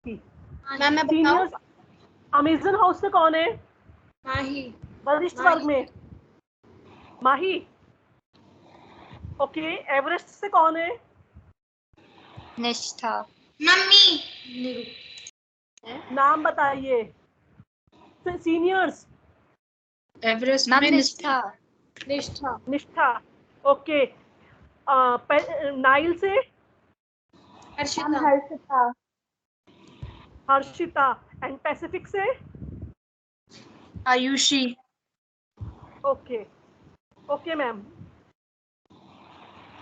Ma'am मैं seniors Amazon house से कौन है? माही। वरिष्ठ वर्ग में माही। ओके, एवरेस्ट से कौन है? निष्ठा। मम्मी। नाम बताइए। सीनियर्स एवरेस्ट मैम में निष्ठा। निष्ठा। निष्ठा। ओके, नाइल से हर्षिता। हर्षिता। एंड पैसिफिक से Ayushi. Okay okay ma'am,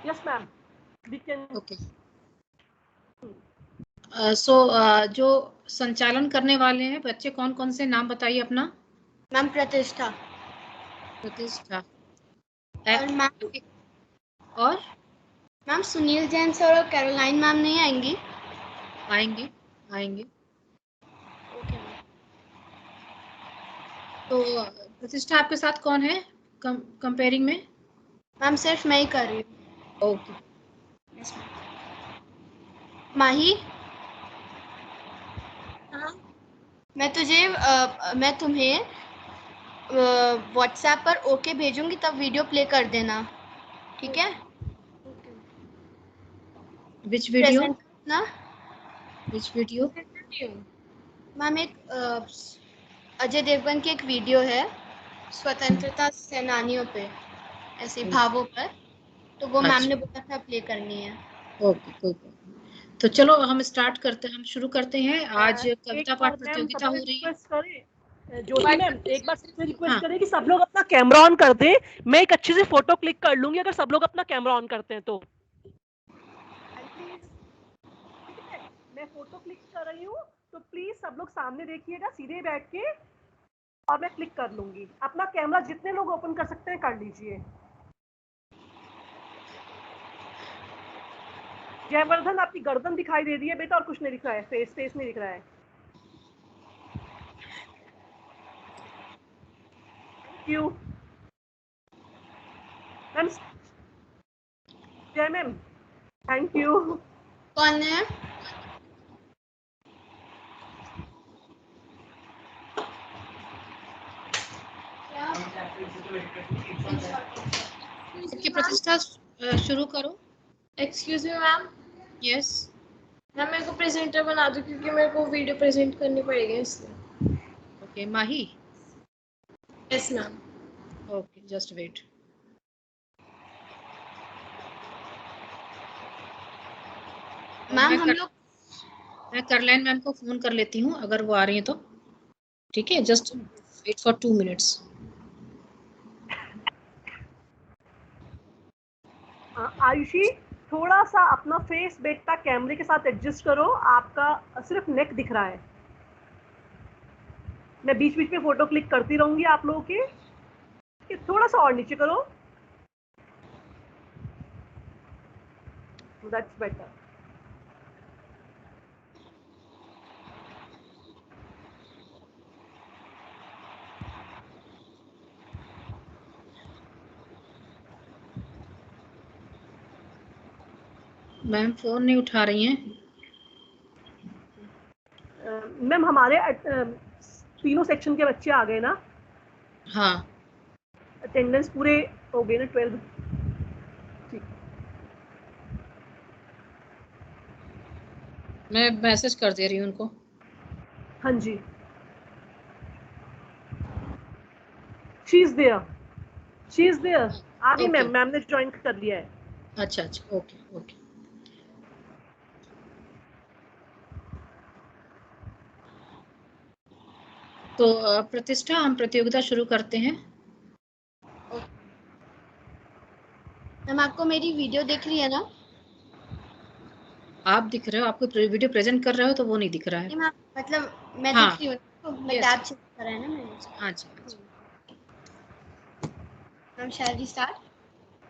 yes ma'am, we can. Okay, जो संचालन करने वाले हैं बच्चे कौन कौन से, नाम बताइए अपना। मैम प्रतिष्ठा। प्रतिष्ठा। और मैम और मैम सुनील जैन सर और कैरोलाइन मैम नहीं आएंगी? आएंगे आएंगे। Okay ma'am. तो प्रतिष्ठा आपके साथ कौन है कंपेयरिंग में? मैम सिर्फ मैं ही कर रही हूँ। ओके। Yes ma'am. माही, मैं तुम्हें व्हाट्सएप पर ओके भेजूंगी, तब वीडियो प्ले कर देना, ठीक है? विच वीडियो? प्रेजेंट ना विच वीडियो? मैम एक अजय देवगन की एक वीडियो है स्वतंत्रता सेनानियों पे, ऐसे भावों पर, तो वो मैम ने बोला था प्ले करनी है। ओके, कोई बात नहीं। तो चलो हम स्टार्ट करते हैं, हम शुरू करते हैं। आज कविता पाठ प्रतियोगिता हो रही है। ज्योति मैम एक बार सबसे रिक्वेस्ट हाँ। करें कि सब लोग अपना कैमरा ऑन कर दें। मैं एक अच्छी सी फोटो क्लिक कर लूंगी अगर सब लोग अपना कैमरा ऑन करते हैं तो। मैं फोटो क्लिक कर रही हूँ, तो प्लीज सब लोग सामने देखिएगा सीधे बैठ के, और मैं क्लिक कर लूंगी। अपना कैमरा जितने लोग ओपन कर सकते हैं कर लीजिए। जयवर्धन, आपकी गर्दन दिखाई दे रही है बेटा, और कुछ नहीं दिख रहा है, फेस नहीं दिख रहा है। Thank you ma'am. जय मैम, थैंक यू। कौन है? ओके प्रतिष्ठा, शुरू करो। Excuse me ma'am. Yes. Ma'am मेरे को प्रेजेंटर बना दो, क्योंकि मेरे को वीडियो प्रेजेंट करनी पड़ेगी इसलिए। Okay Mahi. Yes ma'am. Okay, just wait. Ma'am हम लोग, मैं कैरोलाइन मैम को फोन कर लेती हूँ अगर वो आ रही है तो। ठीक है, just wait for 2 minutes. Ayushi, थोड़ा सा अपना फेस बेटा कैमरे के साथ एडजस्ट करो, आपका सिर्फ नेक दिख रहा है। मैं बीच बीच में फोटो क्लिक करती रहूंगी आप लोगों के। थोड़ा सा और नीचे करो, दैट्स बेटर। मैम फोन नहीं उठा रही हैं। मैम हमारे तीनों सेक्शन के बच्चे आ गए ना? हाँ। अटेंडेंस पूरे हो गए ना 12? ठीक। मैं मैसेज कर दे रही हूँ उनको। हाँ जी, शी इज देयर। आ गई मैम, मैम ने ज्वाइन कर लिया है। अच्छा अच्छा, ओके ओके। तो प्रतिष्ठा, हम प्रतियोगिता शुरू करते हैं। मैम आपको मेरी वीडियो दिख रही है ना? आप दिख रहे हो, आपको वीडियो प्रेजेंट कर रहे हो तो वो नहीं दिख रहा है। नहीं मैम, मतलब मैं हाँ। दिख रही हूँ, तो मैं Yes. टैब चेक कर रहा है ना मैंने। हाँ जी, हाँ जी। Ma'am shall we start?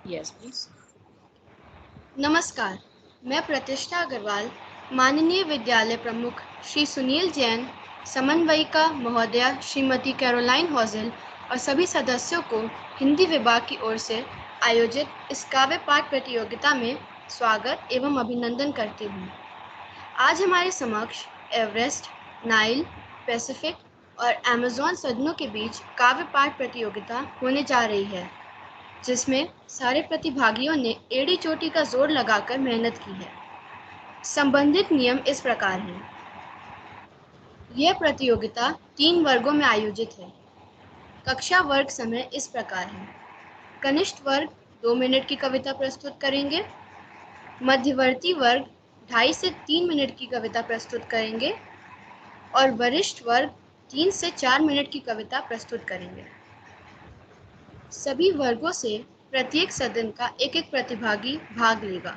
Yes please. नमस्कार, मैं प्रतिष्ठा अग्रवाल, माननीय विद्यालय प्रमुख श्री सुनील जैन, समन्वयिका महोदया श्रीमती कैरोलाइन हॉजल और सभी सदस्यों को हिंदी विभाग की ओर से आयोजित इस काव्य पाठ प्रतियोगिता में स्वागत एवं अभिनंदन करती हूँ। आज हमारे समक्ष एवरेस्ट, नाइल, पैसिफिक और अमेज़न सदनों के बीच काव्य पाठ प्रतियोगिता होने जा रही है, जिसमें सारे प्रतिभागियों ने एड़ी चोटी का जोर लगाकर मेहनत की है। संबंधित नियम इस प्रकार हैं। यह प्रतियोगिता 3 वर्गों में आयोजित है। कक्षा वर्ग समय इस प्रकार है। कनिष्ठ वर्ग 2 मिनट की कविता प्रस्तुत करेंगे। मध्यवर्ती वर्ग 2.5 से 3 मिनट की कविता प्रस्तुत करेंगे और वरिष्ठ वर्ग 3 से 4 मिनट की कविता प्रस्तुत करेंगे। सभी वर्गों से प्रत्येक सदन का एक प्रतिभागी भाग लेगा।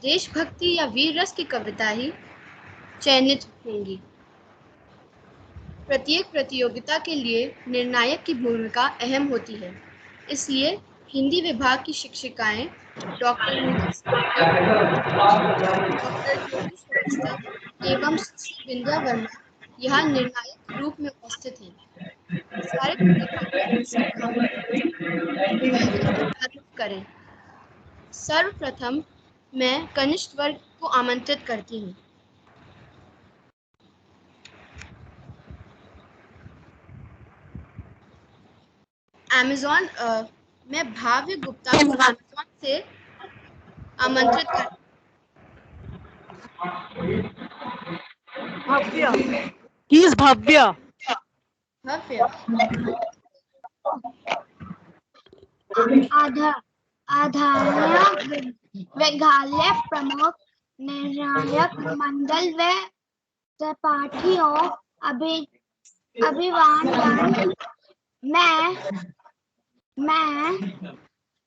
देशभक्ति या वीर रस की कविता ही चयनित होंगी। प्रत्येक प्रतियोगिता के लिए निर्णायक की भूमिका अहम होती है, इसलिए हिंदी विभाग की शिक्षिकाएं डॉक्टर ज्योति श्रीवास्तव एवं विंध्या वर्मा यहाँ निर्णायक रूप में उपस्थित हैं। सारे करें। सर्वप्रथम मैं कनिष्ठ वर्ग को आमंत्रित करती हूँ। अमेज़न मैं भाव्य गुप्ता को अमेज़न से आमंत्रित कर भव्य किस भव्य भव्य आधार्य मेघालय प्रमुख निर्णायक मंडल व सहपाठियों अभिवादन। मैं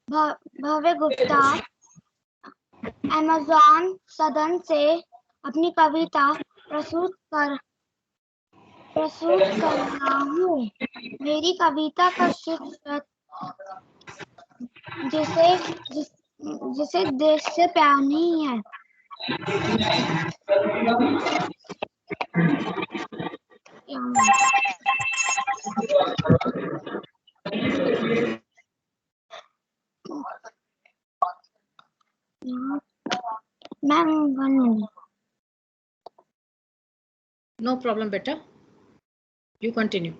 भव्य गुप्ता अमेज़न सदन से अपनी कविता प्रस्तुत कर रहा हूँ। मेरी कविता का शीर्षक जिसे देश से प्यार नहीं है। No problem, beta. You continue.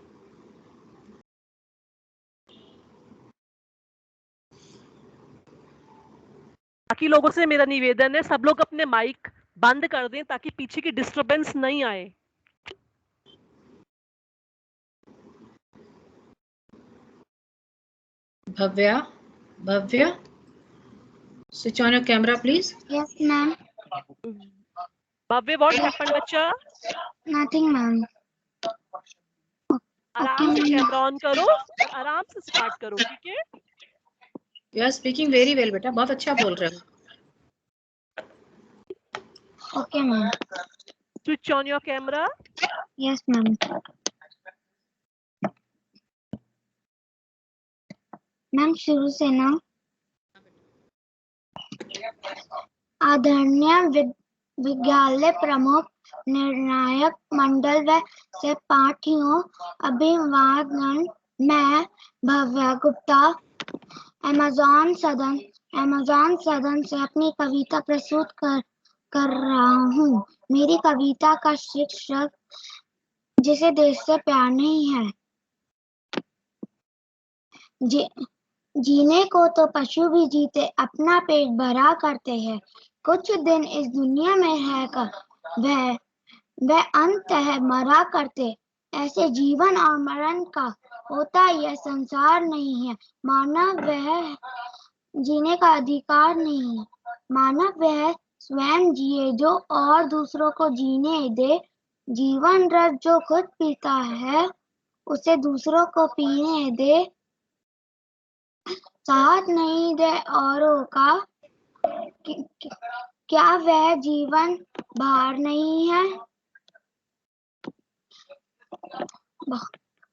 बाकी लोगों से मेरा निवेदन है, सब लोग अपने माइक बंद कर दें ताकि पीछे की डिस्टरबेंस नहीं आए। Bhavya, switch on your camera, please. Yes, ma'am. Bhavya, what happened, बच्चा? Nothing, ma'am. आराम से कैमरा ऑन करो और आराम से स्टार्ट करो, ठीक है? You are speaking very well, बेटा, बहुत अच्छा बोल रहे हो। Okay, ma'am. Switch on your camera. Yes, ma'am. Ma'am शुरू से ना। आदरणीय विद्यालय प्रमुख निर्णायक मंडल व सहपाठियों अभिवादन। मैं भव्या गुप्ता अमेज़न सदन से अपनी कविता प्रस्तुत कर रहा हूँ। मेरी कविता का शीर्षक जिसे देश से प्यार नहीं है। जीने को तो पशु भी जीते अपना पेट भरा करते हैं। कुछ दिन इस दुनिया में रहकर वह अंततः मरा करते। ऐसे जीवन और मरण का होता यह संसार नहीं है। मानव वह जीने का अधिकार नहीं है। मानव वह स्वयं जिए जो और दूसरों को जीने दे। जीवन रस जो खुद पीता है उसे दूसरों को पीने दे। साथ नहीं दे औरों का। क्या वह जीवन भार नहीं है?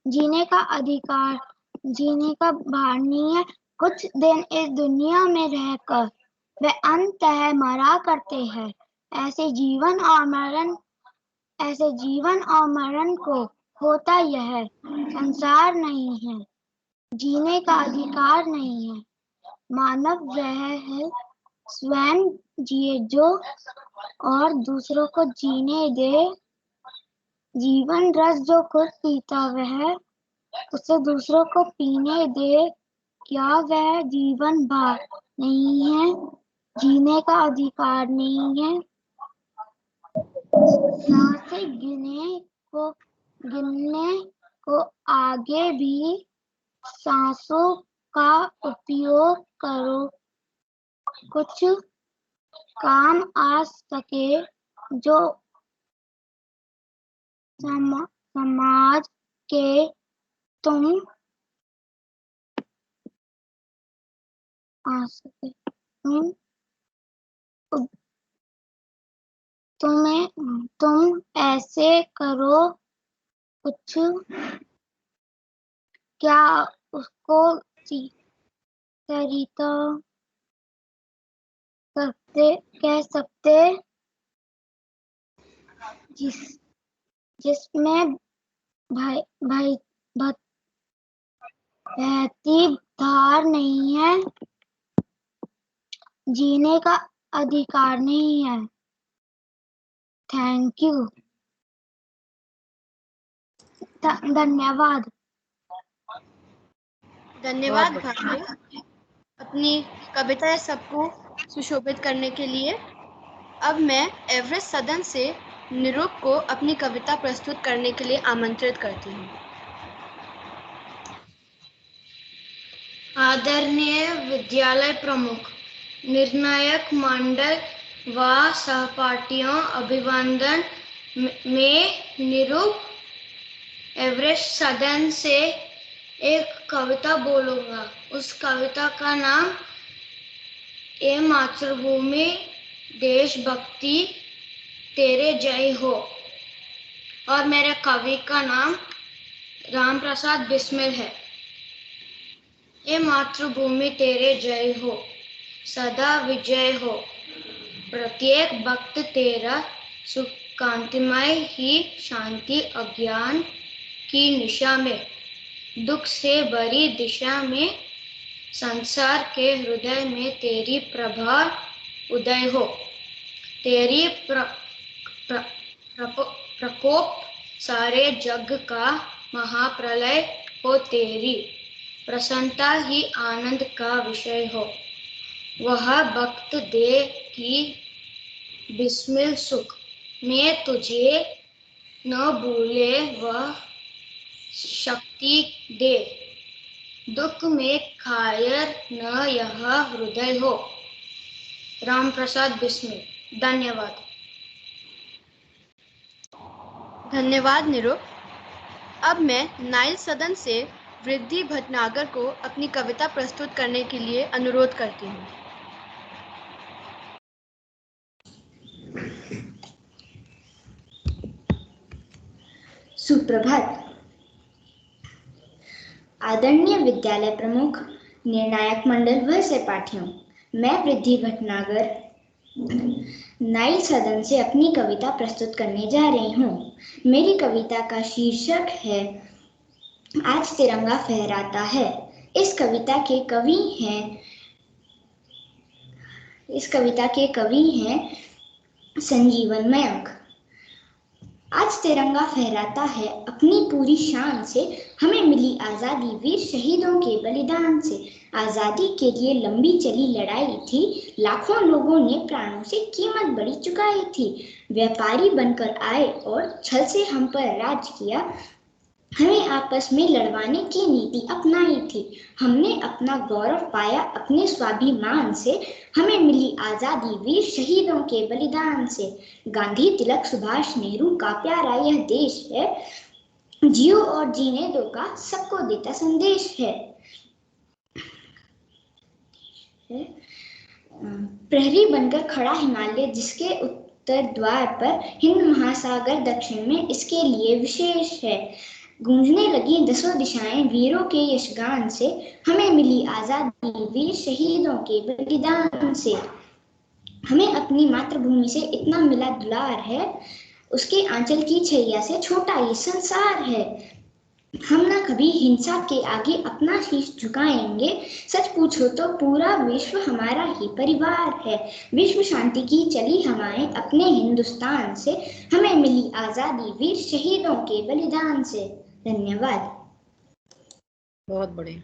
जीने का अधिकार, जीने का भार नहीं है। कुछ दिन इस दुनिया में रहकर वे अंततः मरा करते हैं। ऐसे जीवन और मरण को होता यह संसार नहीं है। जीने का अधिकार नहीं है। मानव वह है स्वयं जिए जो और दूसरों को जीने दे। जीवन रस जो खुद पीता वह उसे दूसरों को पीने दे। क्या वह जीवन भर नहीं है? जीने का अधिकार नहीं है? सांसें गिनने को आगे भी सांसों का उपयोग करो। कुछ काम आ सके जो समाज के तुम आ सके तुम ऐसे करो। कुछ क्या उसको तरीका कह सकते जिसमें बहती धार नहीं है। जीने का अधिकार नहीं है। Thank you. धन्यवाद। धन्यवाद भाभी अपनी कविता सबको सुशोभित करने के लिए। अब मैं एवरेस्ट सदन से निरूप को अपनी कविता प्रस्तुत करने के लिए आमंत्रित करती हूँ। आदरणीय विद्यालय प्रमुख, निर्णायक मंडल व सहपाठियों, अभिवादन। मैं निरूप एवरेस्ट सदन से एक कविता बोलूंगा। उस कविता का नाम ए मातृभूमि देशभक्ति तेरे जय हो, और मेरे कवि का नाम राम प्रसाद बिस्मिल है। ए मातृभूमि तेरे जय हो, सदा विजय हो, प्रत्येक भक्त तेरा सुख कांतिमय ही शांति अज्ञान की निशा में, दुख से भरी दिशा में, संसार के हृदय में तेरी प्रभा उदय हो। तेरी प्रकोप सारे जग का महाप्रलय हो, तेरी प्रसन्नता ही आनंद का विषय हो। वह भक्त दे की बिस्मिल सुख में तुझे न भूले, वह शक्ति दे दुख में कायर न यह हृदय हो। राम प्रसाद बिस्मिल। धन्यवाद। धन्यवाद निरूप। अब मैं नाइल सदन से वृद्धि भटनागर को अपनी कविता प्रस्तुत करने के लिए अनुरोध करती हूँ। सुप्रभात। आदरणीय विद्यालय प्रमुख, निर्णायक मंडल व सहपाठियों, मैं वृद्धि भटनागर नाइल सदन से अपनी कविता प्रस्तुत करने जा रही हूँ। मेरी कविता का शीर्षक है आज तिरंगा फहराता है। इस कविता के कवि हैं संजीवन मयंक। आज तिरंगा फहराता है अपनी पूरी शान से, हमें मिली आज़ादी वीर शहीदों के बलिदान से। आज़ादी के लिए लंबी चली लड़ाई थी, लाखों लोगों ने प्राणों से कीमत बड़ी चुकाई थी। व्यापारी बनकर आए और छल से हम पर राज किया, हमें आपस में लड़वाने की नीति अपनाई थी। हमने अपना गौरव पाया अपने स्वाभिमान से, हमें मिली आज़ादी वीर शहीदों के बलिदान से। गांधी, तिलक, सुभाष, नेहरू का प्यारा यह देश है, जियो और जीने दो का सबको देता संदेश है। प्रहरी बनकर खड़ा हिमालय, जिसके उत्तर द्वार पर हिंद महासागर, दक्षिण में इसके लिए विशेष है। गूंजने लगी दसों दिशाएं वीरों के यशगान से, हमें मिली आज़ादी वीर शहीदों के बलिदान से। हमें अपनी मातृभूमि से इतना मिला दुलार है, उसके आंचल की छैया से छोटा ये संसार है। हम ना कभी हिंसा के आगे अपना शीश झुकाएंगे। सच पूछो तो पूरा विश्व हमारा ही परिवार है। विश्व शांति की चली हवाएं अपने हिंदुस्तान से, हमें मिली आजादी वीर शहीदों के बलिदान से। धन्यवाद। बहुत बढ़िया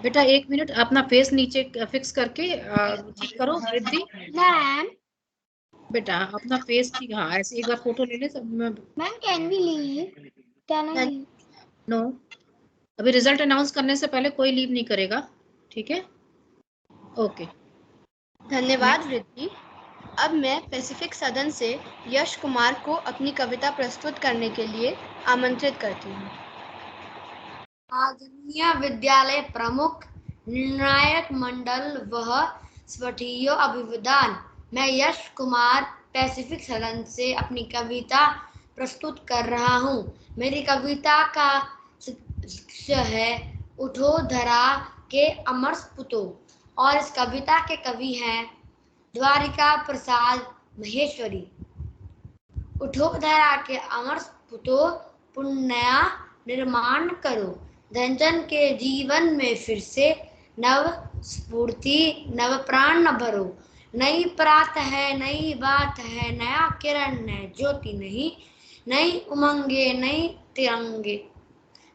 बेटा, 1 मिनट अपना फेस नीचे फिक्स करके ठीक करो रिद्धि। मैम बेटा अपना फेस ठीक, हाँ ऐसे एक बार फोटो ले ले सब। Ma'am can we leave? Can I leave? No, अभी रिजल्ट अनाउंस करने से पहले कोई लीव नहीं करेगा, ठीक है? ओके। धन्यवाद रिद्धि। अब मैं पैसिफिक सदन से यश कुमार को अपनी कविता प्रस्तुत करने के लिए आमंत्रित करती हूँ। आदरणीय विद्यालय प्रमुख, निर्णायक मंडल वह स्वटीय अभिवादन। मैं यश कुमार पैसिफिक सदन से अपनी कविता प्रस्तुत कर रहा हूँ। मेरी कविता का शीर्षक है उठो धरा के अमर सपूतों, और इस कविता के कवि हैं द्वारिका प्रसाद महेश्वरी। उठो धरा के अमर सपूतों, पुण्य निर्माण करो, जन जन के जीवन में फिर से नव स्फूर्ति नव प्राण न भरो। नई प्रात है, नई बात है, नया किरण है, ज्योति नहीं, नई उमंगे, नई तिरंगे,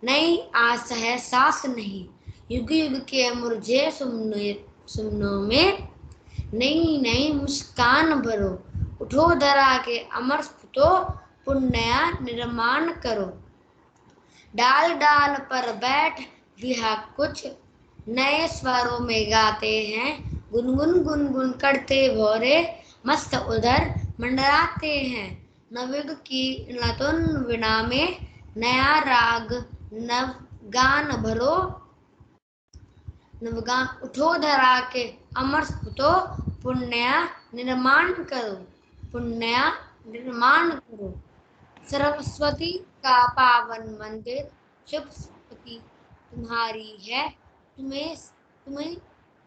नई आस है, सांस नहीं, युग युग के मुरझे सुमनों में नई नई मुस्कान भरो। उठो धरा के अमर सपूतों, पुण्य निर्माण करो। डाल डाल पर बैठ विहा कुछ नए स्वरों में गाते हैं, गुनगुन गुनगुन करते भोरे मस्त उधर मंडराते हैं। नवयुग की नतुन वीणा में नया राग नव गान भरो, नवगान। उठो धरा के अमर सपूतों, पुण्य निर्माण करो, पुण्य निर्माण करो। सरस्वती का पावन मंदिर शुभ स्मृति तुम्हारी है, तुम्हें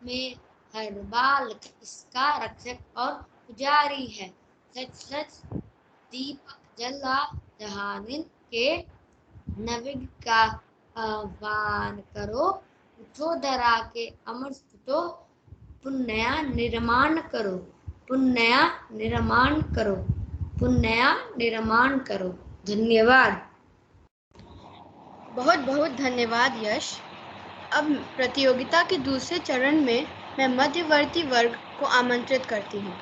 में हर बालक इसका रक्षक और पुजारी है। सच सच दीपक जला जहानिन के, नवयुग का आह्वान करो। उठो धरा के अमर सपूतों, पुण्य निर्माण करो, पुण्य निर्माण करो, पुण्य निर्माण करो। धन्यवाद। बहुत बहुत धन्यवाद यश। अब प्रतियोगिता के दूसरे चरण में मैं मध्यवर्ती वर्ग को आमंत्रित करती हूँ।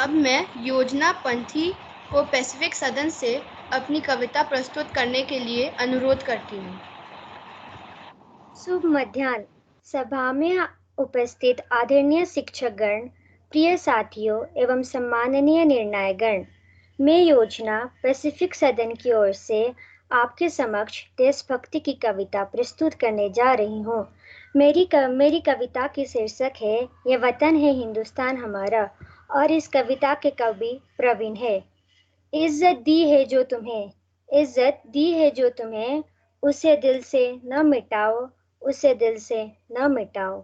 अब मैं योजना पंथी को पैसिफिक सदन से अपनी कविता प्रस्तुत करने के लिए अनुरोध करती हूँ। शुभ मध्याह्न। सभा में उपस्थित आदरणीय शिक्षकगण, प्रिय साथियों एवं सम्माननीय निर्णायकगण, मैं योजना पैसिफिक सदन की ओर से आपके समक्ष देशभक्ति की कविता प्रस्तुत करने जा रही हूँ। मेरी कविता की शीर्षक है ये वतन है हिंदुस्तान हमारा, और इस कविता के कवि प्रवीण है। इज्जत दी है जो तुम्हें, इज्जत दी है जो तुम्हें, उसे दिल से न मिटाओ, उसे दिल से न मिटाओ।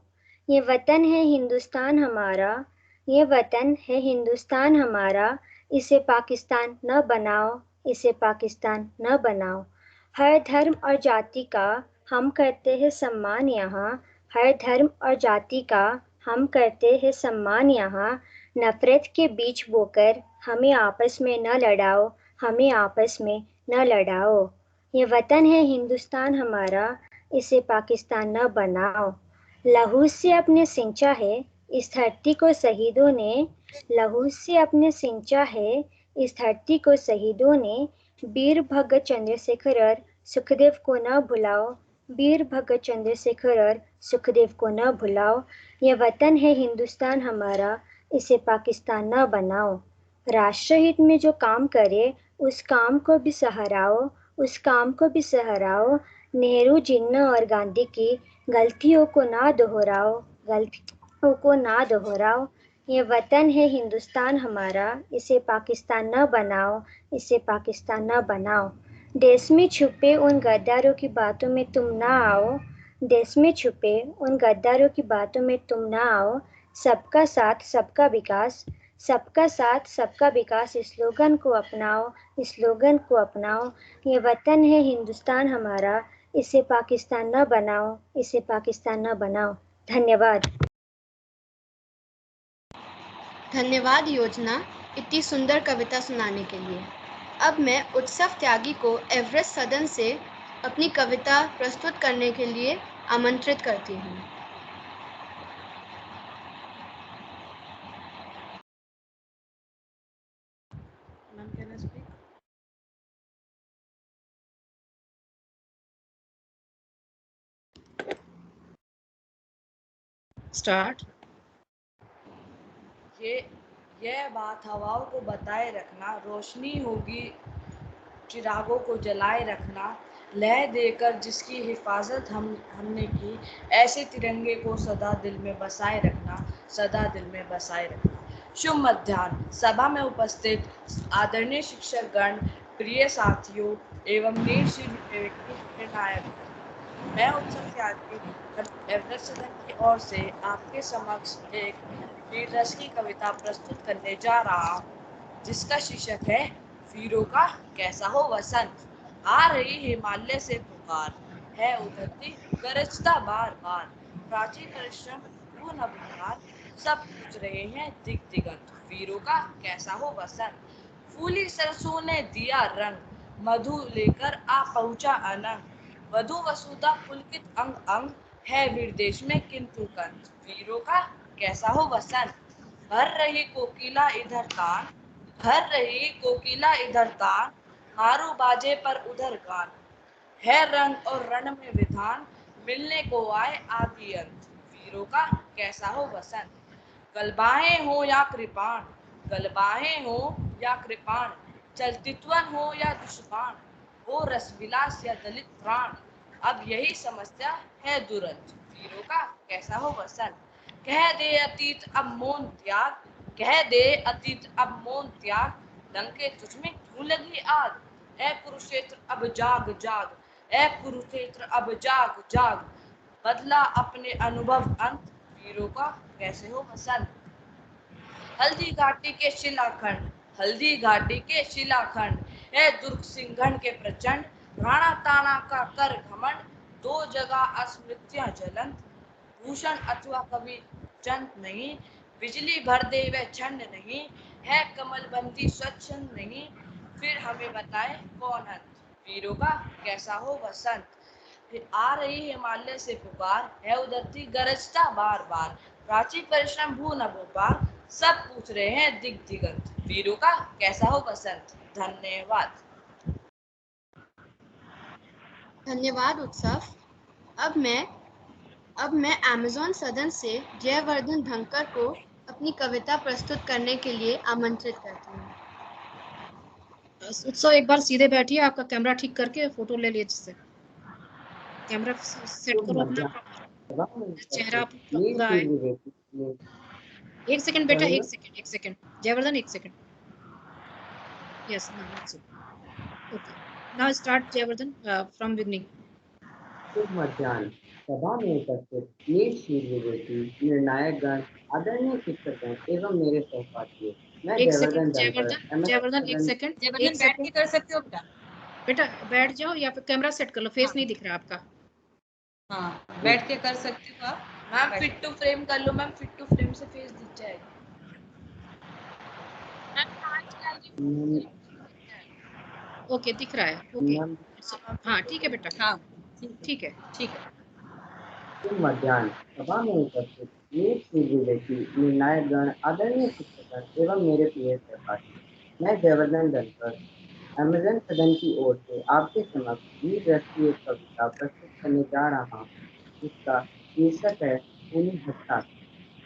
ये वतन है हिंदुस्तान हमारा, ये वतन है हिंदुस्तान हमारा, इसे पाकिस्तान न बनाओ, इसे पाकिस्तान न बनाओ। हर धर्म और जाति का हम करते हैं सम्मान यहाँ, हर धर्म और जाति का हम करते हैं सम्मान यहाँ। नफरत के बीज बोकर हमें आपस में न लड़ाओ, हमें आपस में न लड़ाओ। ये वतन है हिंदुस्तान हमारा, इसे पाकिस्तान न बनाओ। लहू से अपने सिंचा है इस धरती को शहीदों ने, लहू से अपने सिंचा है इस धरती को शहीदों ने। वीर भगत चंद्रशेखर और सुखदेव को न भुलाओ, वीर भगत चंद्रशेखर और सुखदेव को न भुलाओ। ये वतन है हिंदुस्तान हमारा, इसे पाकिस्तान न बनाओ। राष्ट्रहित में जो काम करे उस काम को भी सहराओ, उस काम को भी सहराओ। नेहरू, जिन्ना और गांधी की गलतियों को ना दोहराओ, गलतियों को ना दोहराओ। ये वतन है हिंदुस्तान हमारा, इसे पाकिस्तान न बनाओ, इसे पाकिस्तान न बनाओ। देश में छुपे उन गद्दारों की बातों में तुम ना आओ, देश में छुपे उन गद्दारों की बातों में तुम ना आओ। सबका साथ सबका विकास, सबका साथ सबका विकास इस स्लोगन को अपनाओ, इस स्लोगन को अपनाओ। ये वतन है हिंदुस्तान हमारा, इसे पाकिस्तान न बनाओ, इसे पाकिस्तान न बनाओ। धन्यवाद। धन्यवाद योजना, इतनी सुंदर कविता सुनाने के लिए। अब मैं उत्सव त्यागी को एवरेस्ट सदन से अपनी कविता प्रस्तुत करने के लिए आमंत्रित करती हूँ। स्टार्ट। यह बात हवाओं को बताए रखना, रोशनी होगी चिरागों को जलाए रखना, लह देकर जिसकी हिफाजत हमने की, ऐसे तिरंगे को सदा दिल में बसाए रखना, सदा दिल में बसाए रखना। शुभ मध्याह्न। सभा में उपस्थित आदरणीय शिक्षकगण, प्रिय साथियों एवं निर्णायक, मैं उत्सव त्यागी एवरेस्ट सदन की ओर से आपके समक्ष एक वीर रस की कविता प्रस्तुत करने जा रहा हूँ, जिसका शीर्षक है वीरों का कैसा हो वसंत। आ रही हिमालय से पुकार, है उतरती गरजता बार बार, प्राचीन परिश्रम पूर्ण अभिमान, सब पूछ रहे हैं दिग दिगंत, वीरों का कैसा हो वसंत। फूली सरसों ने दिया रंग, मधु लेकर आ पहुंचा अनंग, वधु वसुधा पुलकित अंग अंग, है वीर देश में किंतु कंत, वीरों का कैसा हो वसंत। भर रही कोकिला इधर तान, भर रही कोकिला इधर तान, मारू बाजे पर उधर गान, है रंग और रण में विधान, मिलने को आए आदि अंत, वीरों का कैसा हो वसंत। गलबाहें हो या कृपाण, गलबाहें हो या कृपाण, चलतित्वन हो या दुष्बाण, हो रसविलास या दलित प्राण, अब यही समस्या है दुरंत, वीरों का कैसा हो वसंत। कह दे अतीत अब मौन त्याग, कह दे अतीत अब मौन त्याग, लंके तुझ में क्यों लगी आग, ए कुरुक्षेत्र अब जाग जाग, ए कुरुक्षेत्र अब जाग जाग, बदला अपने अनुभव अंत, वीरों का कैसे हो वसंत। हल्दी घाटी के शिलाखंड, हल्दी घाटी के शिलाखंड, है दुर्ग सिंघन के प्रचंड, राणा ताना का कर घमंड, दो जगह अस्मृतियां ज्वलंत, भूषण अथवा कवि चंद नहीं, बिजली भर दे वह छंद नहीं, है कमलबंदी स्वच्छंद नहीं, फिर हमें बताए कौन अंत, वीरों का कैसा हो वसंत। फिर आ रही हिमालय से पुकार, है उधरती गरजता बार बार, प्राचीन परिश्रम भू न भू पार, सब पूछ रहे हैं दिग दिगंत, वीरों का कैसा हो वसंत। धन्यवाद। धन्यवाद उत्सव। अब मैं अमेज़न सदन से जयवर्धन धनकर को अपनी कविता प्रस्तुत करने के लिए आमंत्रित करती हूँ। उत्सव एक बार सीधे बैठिए, आपका कैमरा ठीक करके फोटो ले लीजिए, कैमरा सेट करो अपना, चेहरा पूरा है। एक सेकंड बेटा, एक सेकंड जयवर्धन, एक second. Yes, okay, now start Jayvardhan from beginning. शुभ मध्याह्न। सभा में उपस्थित वीर शूर विवेकी निर्णायक गण, आदरणीय शिक्षकगण एवं मेरे सहपाठियों, मैं जयवर्धन जयवर्धन एक सेकंड बैठ के कर सकते हो बेटा बैठ जाओ, या फिर कैमरा सेट कर लो, फेस नहीं दिख रहा आपका। हाँ, बैठ के कर सकते हो आप मैम, फिट टू फ्रेम कर लो मैम, फिट टू फ्रेम से फेस दिख जाएगा। ओके, दिख रहा है, ओके हाँ ठीक है बेटा, हाँ ठीक है। शुभ मध्याह्न। सभा में उपस्थित वीर शूर विवेकी निर्णायक गण, आदरणीय शिक्षकगण एवं मेरे प्रिय सहपाठी, मैं जयवर्धन धनकर अमेज़न सदन की ओर से आपके समक्ष वीर रस की एक कविता प्रस्तुत करने जा रहा हूँ, जिसका शीर्षक है खूनी हत्या।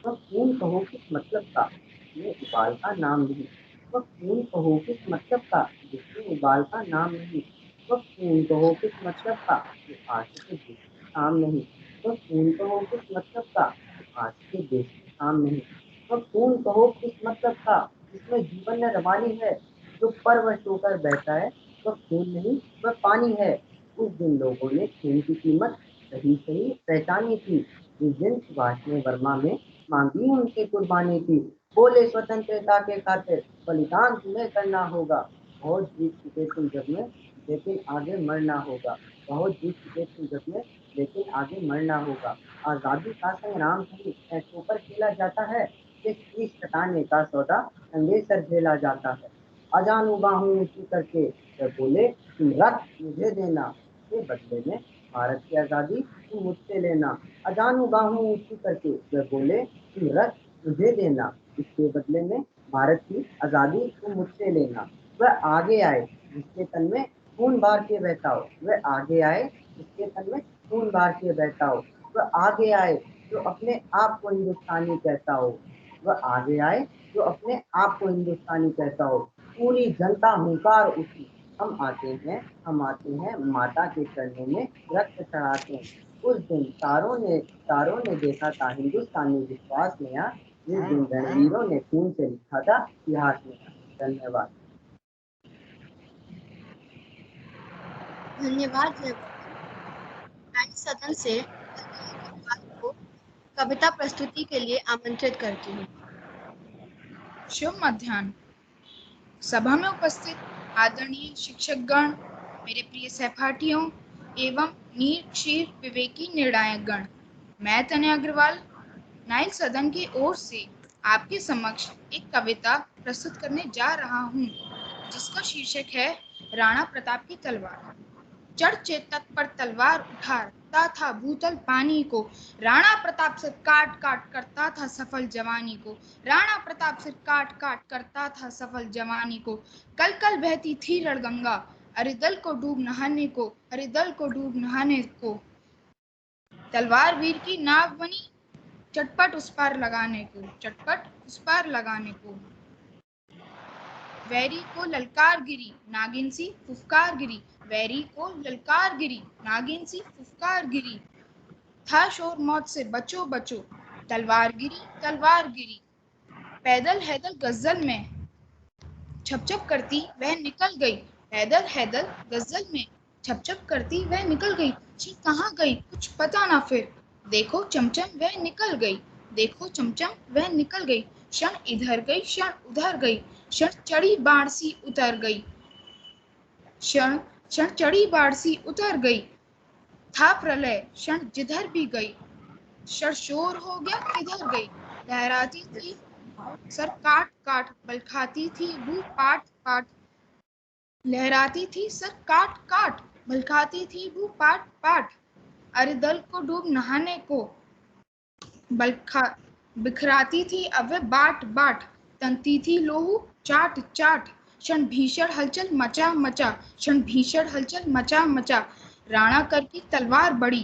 वह खून कहो किस मतलब का, जिसमें उबाल का नाम नहीं, वह खून कहो किस मतलब का, जिसमें उबाल का नाम नहीं, वह खून कहो किस मतलब का, जो आंसू के देश के काम नहीं, वह खून कहो किस मतलब का, जो आंसू के देश के काम नहीं, वह खून कहो किस मतलब का, जिसमें जीवन में रवानी है, जो परवश होकर बहता है, वह खून नहीं वह पानी है। उस दिन लोगों ने खून की कीमत सही सही पहचानी थी, जिस दिन सुभाष ने वर्मा में मांगी उनकी कुर्बानी थी। बोले स्वतंत्रता के खातिर बलिदान तुम्हें करना होगा। बहुत जीत चुके तुम जग में, लेकिन आगे मरना होगा। बहुत जीत चुके तुम जग में, लेकिन आगे मरना होगा। आजादी का संग्राम कहीं ऐठों पर खेला जाता है, शीश कटाने का सौदा कंधे सर झेला जाता है। अजानू बाहों ऊंची करके वे बोले तुम रक्त मुझे देना, के बदले में भारत की आजादी तुम मुझसे लेना। अजानू बाहों ऊंची करके वे बोले तुम रक्त मुझे देना, इसके बदले में भारत की आजादी तुम मुझसे लेना। वह आगे आए जिसके तन में खून बार के बहता हो, वह आगे आए जिसके तन में खून बार के बहता हो। वह आगे आए जो अपने आप को हिंदुस्तानी कहता हो, वह आगे आए जो अपने आप को हिंदुस्तानी कहता हो। पूरी जनता हुंकार उठी, हम आते हैं माता के चरणों में रक्त चढ़ाते हैं। उस दिन तारों ने देखा था हिंदुस्तानी विश्वास नया, जिस दिन रणवीरों ने खून से लिखा था इतिहास नया। धन्यवाद। धन्यवाद मैं सदन से को कविता प्रस्तुति के लिए आमंत्रित करती हूँ। शुभ मध्याह्न। सभा में उपस्थित आदरणीय शिक्षकगण, मेरे प्रिय सहपाठियों एवं नीर क्षीर विवेकी निर्णायकगण, मैं तन्या अग्रवाल नाइल सदन की ओर से आपके समक्ष एक कविता प्रस्तुत करने जा रहा हूँ, जिसका शीर्षक है राणा प्रताप की तलवार। चढ़ चेतक पर तलवार उठाता था भूतल पानी को, राणा प्रताप सिर काट काट करता था सफल जवानी को। राणा प्रताप सिर काट काट करता था सफल जवानी को। कल कल बहती थी रणगंगा, अरे दल को डूब नहाने को, अरे दल को डूब नहाने को। तलवार वीर की नाव बनी, चटपट उस पार लगाने को, चटपट उस पार लगाने को। वैरी को ललकार गिरी नागिन सी फुफकार गिरी, वैरी को ललकार गिरी नागिन सी फुफकार गिरी। था शोर मौत से बचो बचो, तलवार गिरी। पैदल हैदल गजल में छप छप करती वह निकल गई, पैदल हैदल गजल में छप छप करती वह निकल गई। जी कहाँ गई कुछ पता ना फिर, देखो चमचम वह निकल गई, देखो चमचम वह निकल गई। क्षण इधर गई क्षण उधर गई, क्षण चढ़ी बाढ़ सी उतर गई, क्षण क्षण चढ़ी बाढ़ सी उतर गई। था प्रलय क्षण जिधर भी गई, क्षण शोर हो गया किधर गई। लहराती थी सर काट काट बल खाती थी भू पाट पाट, लहराती थी सर काट काट बल खाती थी भू पाट पाट। अरे दल को डूब नहाने को बिखराती थी अब बाट बाट, तनती थी लोहू चाट चाट। क्षण भीषण हलचल मचा मचा, क्षण भीषण हलचल मचा मचा। राणा कर की तलवार बड़ी,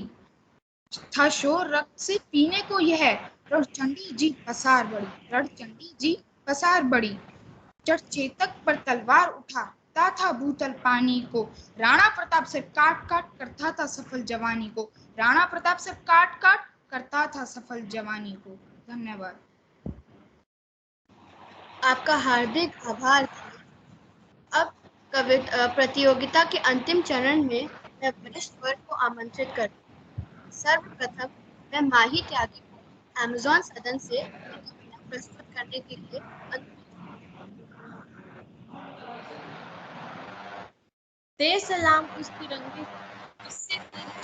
था शोर रक्त से पीने को यह, रण चंडी जी पसार बड़ी, रण चंडी जी पसार बड़ी। चढ़ चेतक पर तलवार उठाता था भूतल पानी को, राणा प्रताप से काट काट करता था सफल जवानी को, राणा प्रताप से काट काट करता था सफल जवानी को। धन्यवाद। आपका हार्दिक आभार। अब प्रतियोगिता के अंतिम चरण में मैं वरिष्ठ वर्ग को आमंत्रित करती हूँ। सर्वप्रथम मैं माही त्यागी को अमेज़न सदन से कविता प्रस्तुत करने के लिए दे सलाम उस तिरंगे जिससे तेरी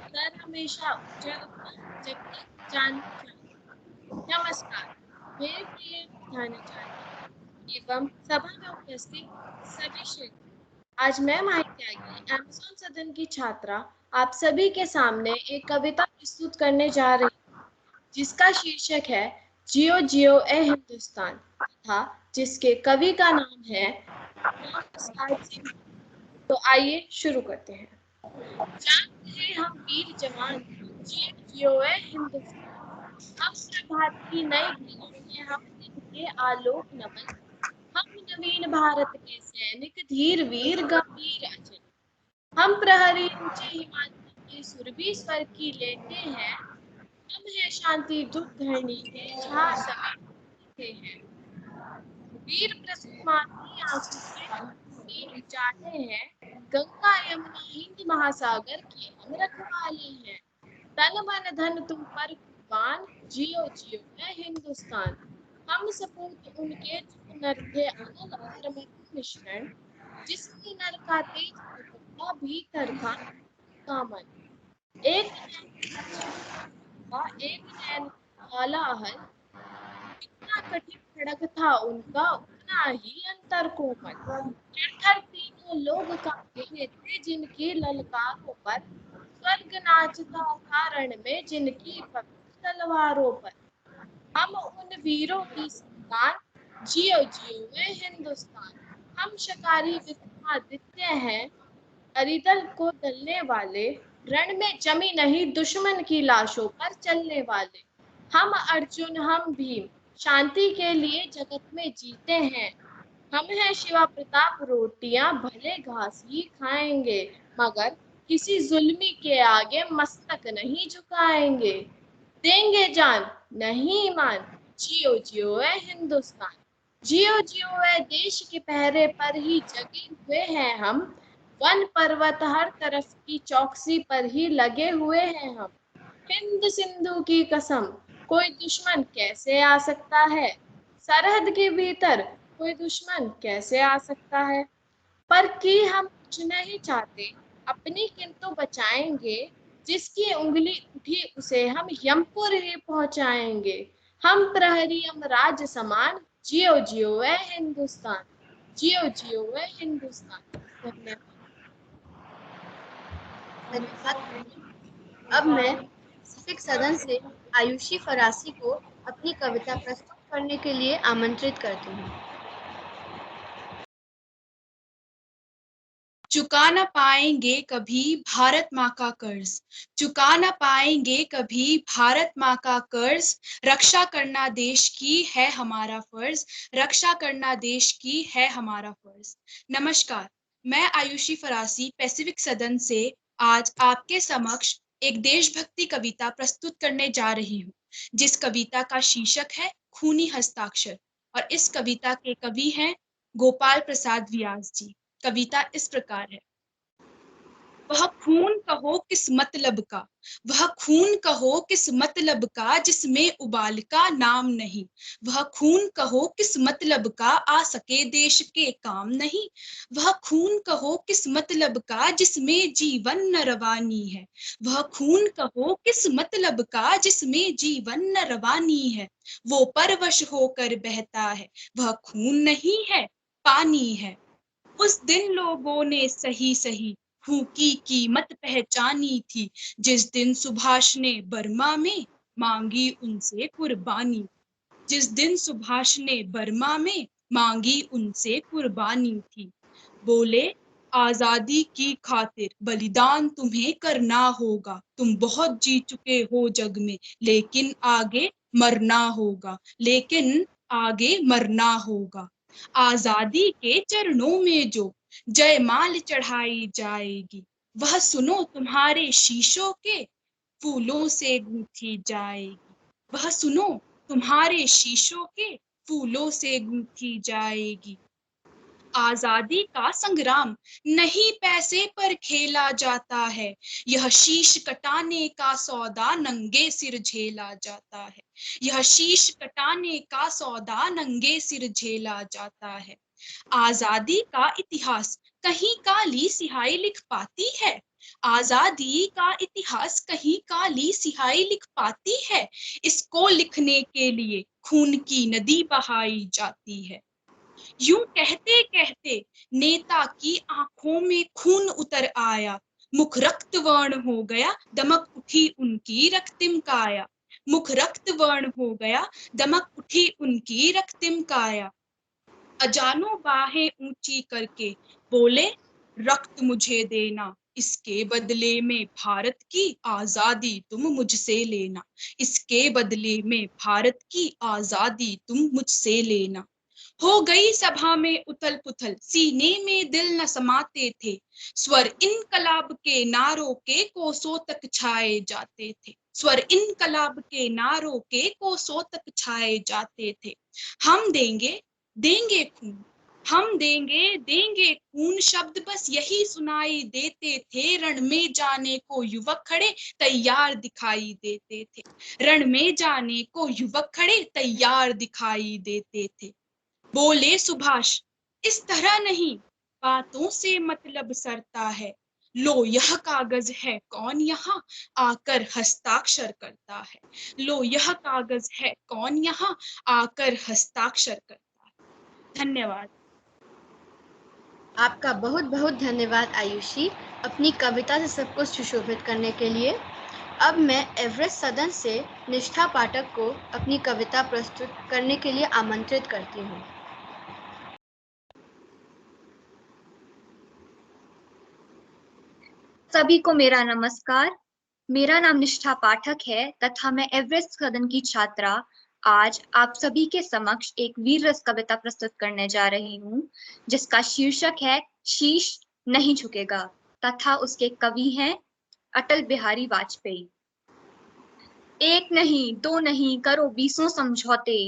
सर हमेशा ऊंचा रखना जब तक जान जाए। नमस्कार मेरे प्रिय प्रधानाचार्य एवं सभा में उपस्थित सभी शिक्षक, आज मैं माही त्यागी अमेज़न सदन की छात्रा आप सभी के सामने एक कविता प्रस्तुत करने जा रही हूँ, जिसका शीर्षक है जियो जियो ए हिंदुस्तान तथा जिसके कवि का नाम है राम प्रसाद सिंह। तो आइए शुरू करते हैं। जान रहे हम वीर जवान, जियो जियो ए हिंदुस्तान। हम प्रभात की नई किरणों में हम देंगे आलोक नमन, हम नवीन भारत के सैनिक धीर वीर गंभीर अजय। हम प्रहरी ऊंचे हिमालय के सुरभि स्वर की लेते हैं, हम है शांति दूत धरणी के जहाँ सभी हैं। वीर प्रसूत माँ की आंसू से उजाले हैं, गंगा यमुना हिंद महासागर के हम रखवाले हैं। तन मन धन तुम पर कुर्बान, जियो जियो है हिंदुस्तान। हम सपूत उनके जो नर थे अनल और मधु मिश्रण, जिसकी नर का तेज दुपट्टा भीतर था का मन। एक नैन काला हल, जितना कठिन खड़ग था उनका उतना ही अंतर कोमल। थर तीनों लोग कांपे थे जिनकी ललकारों पर, स्वर्ग नाचता था रण में जिनकी पवित्र तलवारों पर। हम उन वीरों की संतान, जियो जियो है हिंदुस्तान। हम शिकारी विक्रमादित्य हैं, अरिदल को दलने वाले, रण में जमी नहीं दुश्मन की लाशों पर चलने वाले। हम अर्जुन हम भीम, शांति के लिए जगत में जीते हैं। हम हैं शिवा प्रताप, रोटियां भले घास ही खाएंगे, मगर किसी जुल्मी के आगे मस्तक नहीं झुकाएंगे। देंगे जान नहीं ईमान, जियो जियो है हिंदुस्तान। जियो जियो है देश के पहरे पर ही जगे हुए हैं हम, वन पर्वत हर तरफ की चौकसी पर ही लगे हुए हैं हम। हिंद सिंधु की कसम, कोई दुश्मन कैसे आ सकता है, सरहद के भीतर कोई दुश्मन कैसे आ सकता है। पर कि हम कुछ नहीं चाहते अपनी किंतु बचाएंगे, जिसकी उंगली उठी उसे हम यमपुर ही पहुंचाएंगे। हम प्रहरी यमराज समान, जियो जियो है हिंदुस्तान, जियो जियो है हिंदुस्तान। धन्यवाद। अब मैं पैसिफिक सदन से आयुषी फरासी को अपनी कविता प्रस्तुत करने के लिए आमंत्रित करती हूँ। चुका न पाएंगे कभी भारत माँ का कर्ज, चुका न पाएंगे कभी भारत माँ का कर्ज, रक्षा करना देश की है हमारा फर्ज, रक्षा करना देश की है हमारा फर्ज। नमस्कार, मैं आयुषी फरासी पैसिफिक सदन से आज आपके समक्ष एक देशभक्ति कविता प्रस्तुत करने जा रही हूँ, जिस कविता का शीर्षक है खूनी हस्ताक्षर, और इस कविता के कवि हैं गोपाल प्रसाद व्यास जी। कविता इस प्रकार है। वह खून कहो किस मतलब का, वह खून कहो किस मतलब का जिसमें उबाल का नाम नहीं, वह खून कहो किस मतलब का आ सके देश के काम नहीं, वह खून कहो किस मतलब का जिसमें जीवन न रवानी है, वह खून कहो किस मतलब का जिसमें जीवन न रवानी है, वो परवश होकर बहता है, वह खून नहीं है पानी है। उस दिन लोगों ने सही सही खून की कीमत पहचानी थी, जिस दिन सुभाष ने बर्मा में मांगी उनसे कुर्बानी, जिस दिन सुभाष ने बर्मा में मांगी उनसे कुर्बानी थी। बोले आजादी की खातिर बलिदान तुम्हें करना होगा, तुम बहुत जी चुके हो जग में लेकिन आगे मरना होगा, लेकिन आगे मरना होगा। आजादी के चरणों में जो जयमाल चढ़ाई जाएगी, वह सुनो तुम्हारे शीशों के फूलों से गूंथी जाएगी, वह सुनो तुम्हारे शीशों के फूलों से गूंथी जाएगी। आजादी का संग्राम नहीं पैसे पर खेला जाता है, यह शीश कटाने का सौदा नंगे सिर झेला जाता है, यह शीश कटाने का सौदा नंगे सिर झेला जाता है। आजादी का इतिहास कहीं काली सिहाई लिख पाती है, आजादी का इतिहास कहीं काली सिहाई लिख पाती है, इसको लिखने के लिए खून की नदी बहाई जाती है। यूं कहते कहते नेता की आंखों में खून उतर आया, मुख रक्त वर्ण हो गया दमक उठी उनकी रक्तिम काया, मुख रक्त वर्ण हो गया दमक उठी उनकी रक्तिम काया। अजानो बाहें ऊंची करके बोले रक्त मुझे देना, इसके बदले में भारत की आजादी तुम मुझसे लेना, इसके बदले में भारत की आजादी तुम मुझसे लेना। हो गई सभा में उथल पुथल, सीने में दिल न समाते थे, स्वर इनकलाब के नारों के कोसों तक छाए जाते थे, स्वर इनकलाब के नारों के कोसों तक छाए जाते थे। हम देंगे देंगे खून, हम देंगे देंगे खून शब्द बस यही सुनाई देते थे। रण में जाने को युवक खड़े तैयार दिखाई देते थे। रण में जाने को युवक खड़े तैयार दिखाई देते थे। बोले सुभाष इस तरह नहीं, बातों से मतलब सरता है। लो यह कागज है कौन यहाँ आकर हस्ताक्षर करता है। लो यह कागज है कौन यहाँ आकर हस्ताक्षर करता है। धन्यवाद। आपका बहुत बहुत धन्यवाद आयुषी, अपनी कविता से सबको सुशोभित करने के लिए। अब मैं एवरेस्ट सदन से निष्ठा पाठक को अपनी कविता प्रस्तुत करने के लिए आमंत्रित करती हूँ। सभी को मेरा नमस्कार। मेरा नाम निष्ठा पाठक है तथा मैं एवरेस्ट सदन की छात्रा आज आप सभी के समक्ष एक वीर रस कविता प्रस्तुत करने जा रही हूँ, जिसका शीर्षक है शीश नहीं झुकेगा तथा उसके कवि हैं अटल बिहारी वाजपेयी। एक नहीं दो नहीं करो बीसों समझौते,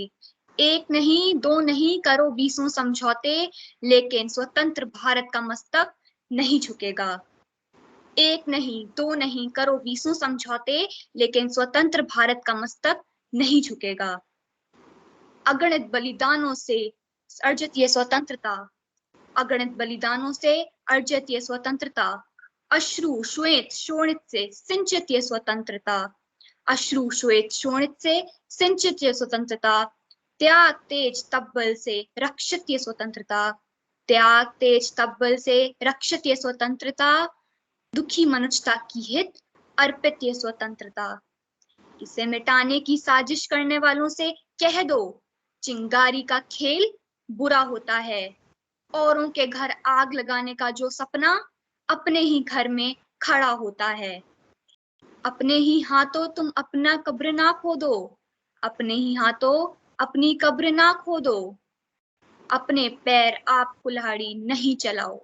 एक नहीं दो नहीं करो बीसों समझौते, लेकिन स्वतंत्र भारत का मस्तक नहीं झुकेगा। एक नहीं दो नहीं करो बीसों समझौते, लेकिन स्वतंत्र भारत का मस्तक नहीं झुकेगा। अगणित बलिदानों से अर्जित ये स्वतंत्रता, अगणित बलिदानों से अर्जित ये स्वतंत्रता, अश्रु श्वेत शोणित से सिंचित ये स्वतंत्रता, अश्रु श्वेत शोणित से सिंचित ये स्वतंत्रता, त्याग तेज तब्बल से रक्षित ये स्वतंत्रता, त्याग तेज तब्बल से रक्षित ये स्वतंत्रता, दुखी मनुष्यता की हित अर्पित ये स्वतंत्रता। इसे मिटाने की साजिश करने वालों से कह दो, चिंगारी का खेल बुरा होता है। औरों के घर आग लगाने का जो सपना अपने ही घर में खड़ा होता है। अपने ही हाथों तुम अपना कब्र ना खोदो, अपने ही हाथों अपनी कब्र ना खोदो, अपने पैर आप कुल्हाड़ी नहीं चलाओ।